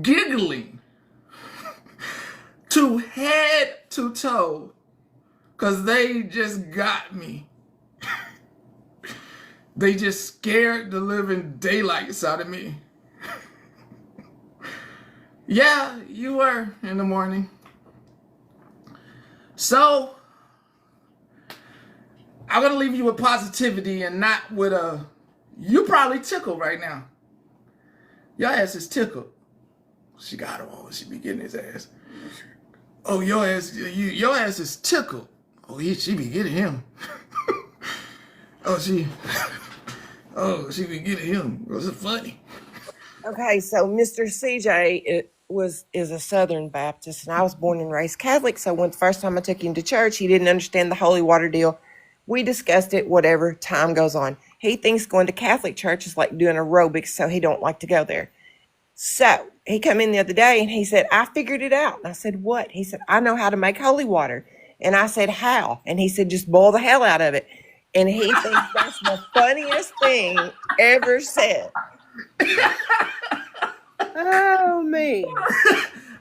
giggling to head to toe, because they just got me. They just scared the living daylights out of me. Yeah, you were in the morning. So, I'm going to leave you with positivity and not with you probably tickled right now. Your ass is tickled. She got him on. She be getting his ass. Oh, your ass is tickled. Oh, she be getting him. she be getting him. Was it funny? Okay, so Mr. CJ is a Southern Baptist, and I was born and raised Catholic. So when the first time I took him to church, he didn't understand the holy water deal. We discussed it, whatever, time goes on. He thinks going to Catholic church is like doing aerobics, so he don't like to go there. So he come in the other day and he said, I figured it out. And I said, what? He said, I know how to make holy water. And I said, how? And he said, just boil the hell out of it. And he thinks that's the funniest thing ever said. Oh, man.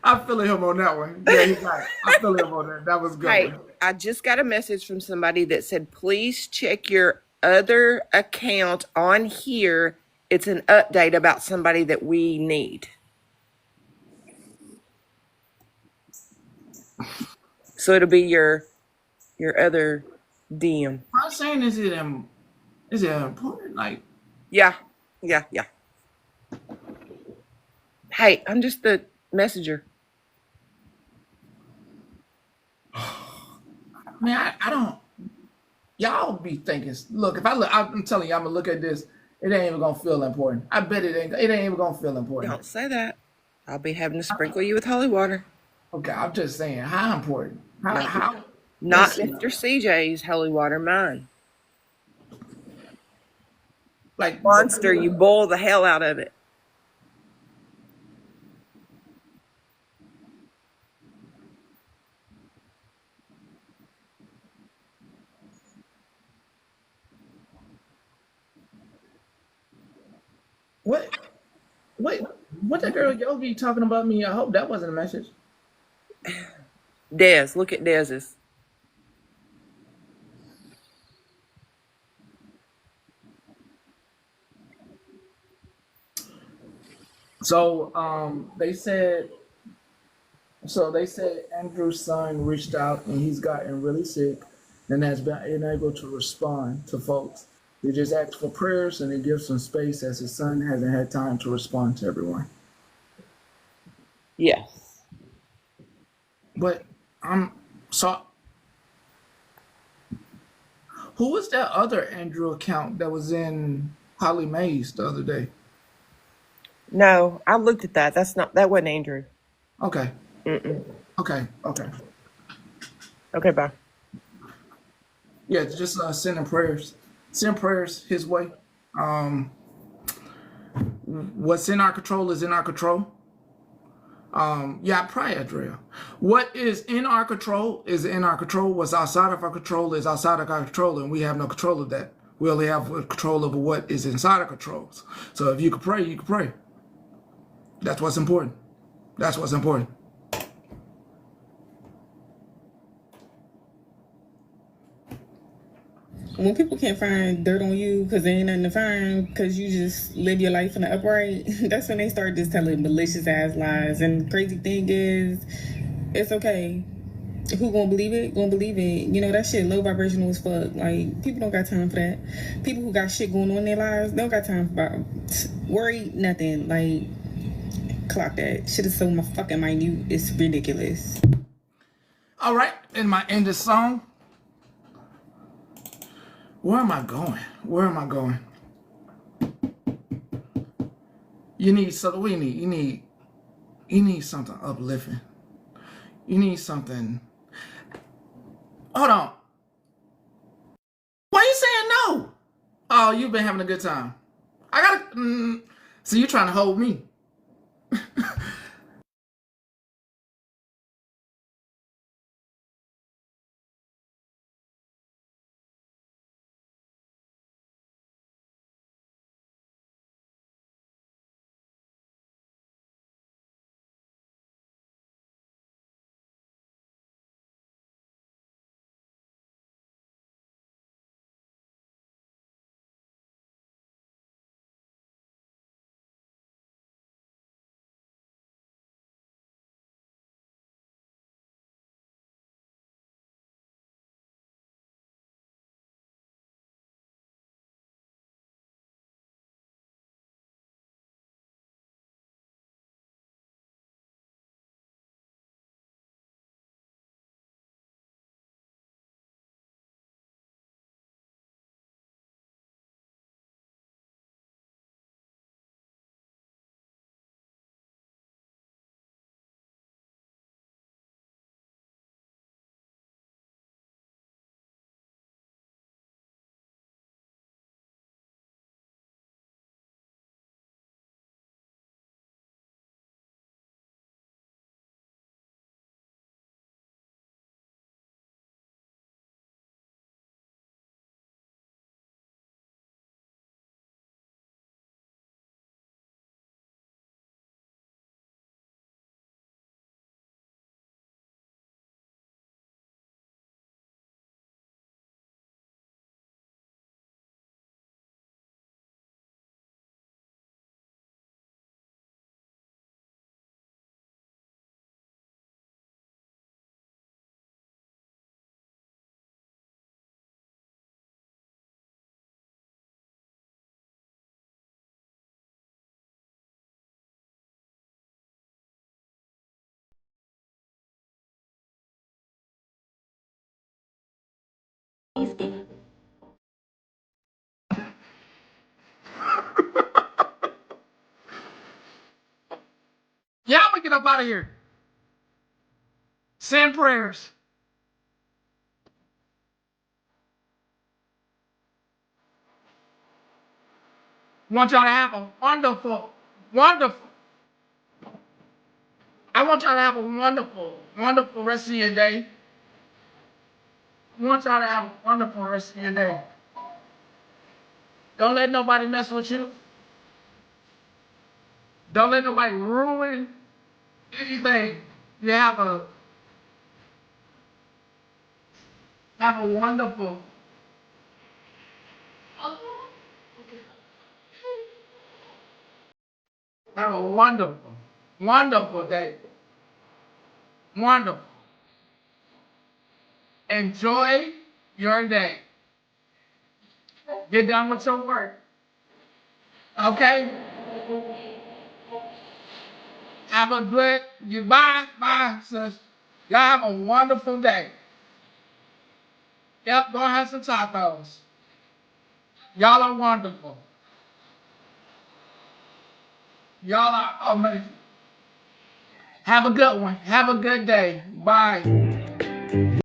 I'm feeling him on that one. Yeah, he's right. I'm feeling him on that. That was good. Hey, I just got a message from somebody that said, please check your other account on here. It's an update about somebody that we need. So it'll be your other DM. I'm saying, is it important? Like, yeah. Hey, I'm just the messenger. Man, I don't. Y'all be thinking. Look, if I look, I'm telling you, I'm gonna look at this. It ain't even gonna feel important. I bet it ain't. It ain't even gonna feel important. Don't say that. I'll be having to sprinkle you with holy water. Okay, I'm just saying. How important? How? Not Mr. CJ's holy water, mine. Like monster, you boil the hell out of it. What? Wait, what that girl Yogi talking about me? I hope that wasn't a message. Des, look at Dez's. So they said Andrew's son reached out and he's gotten really sick and has been unable to respond to folks. He just asked for prayers and he gives some space as his son hasn't had time to respond to everyone. Yes. But so who was that other Andrew account that was in Holly Mays the other day? No, I looked at that. That wasn't Andrew. Okay. Mm-mm. Okay. Okay, bye. Yeah, just sending prayers. Send prayers his way. What's in our control is in our control. Yeah, probably Adria. What is in our control is in our control. What's outside of our control is outside of our control, and we have no control of that. We only have control over what is inside our controls. So if you can pray, you can pray. That's what's important. That's what's important. When people can't find dirt on you because there ain't nothing to find because you just live your life in the upright, that's when they start just telling malicious ass lies. And the crazy thing is, it's okay. Who gonna believe it? Gonna believe it. You know, that shit low vibrational as fuck. Like, people don't got time for that. People who got shit going on in their lives, they don't got time for worry, nothing. Like, clock that. Shit is so fucking minute. It's ridiculous. All right, in my end of song. Where am I going? Where am I going? You need something. You need something uplifting. You need something. Hold on. Why are you saying no? Oh, you've been having a good time. I gotta. So you're trying to hold me. Yeah, I'm gonna get up out of here. Send prayers. Want y'all to have a wonderful, wonderful. I want y'all to have a wonderful, wonderful rest of your day. I want y'all to have a wonderful rest of your day. Don't let nobody mess with you. Don't let nobody ruin anything. You have a wonderful, have a wonderful, wonderful day. Wonderful. Enjoy your day. Get done with your work. Okay? Have a good, bye, sis. Y'all have a wonderful day. Yep, go have some tacos. Y'all are wonderful. Y'all are amazing. Have a good one. Have a good day. Bye.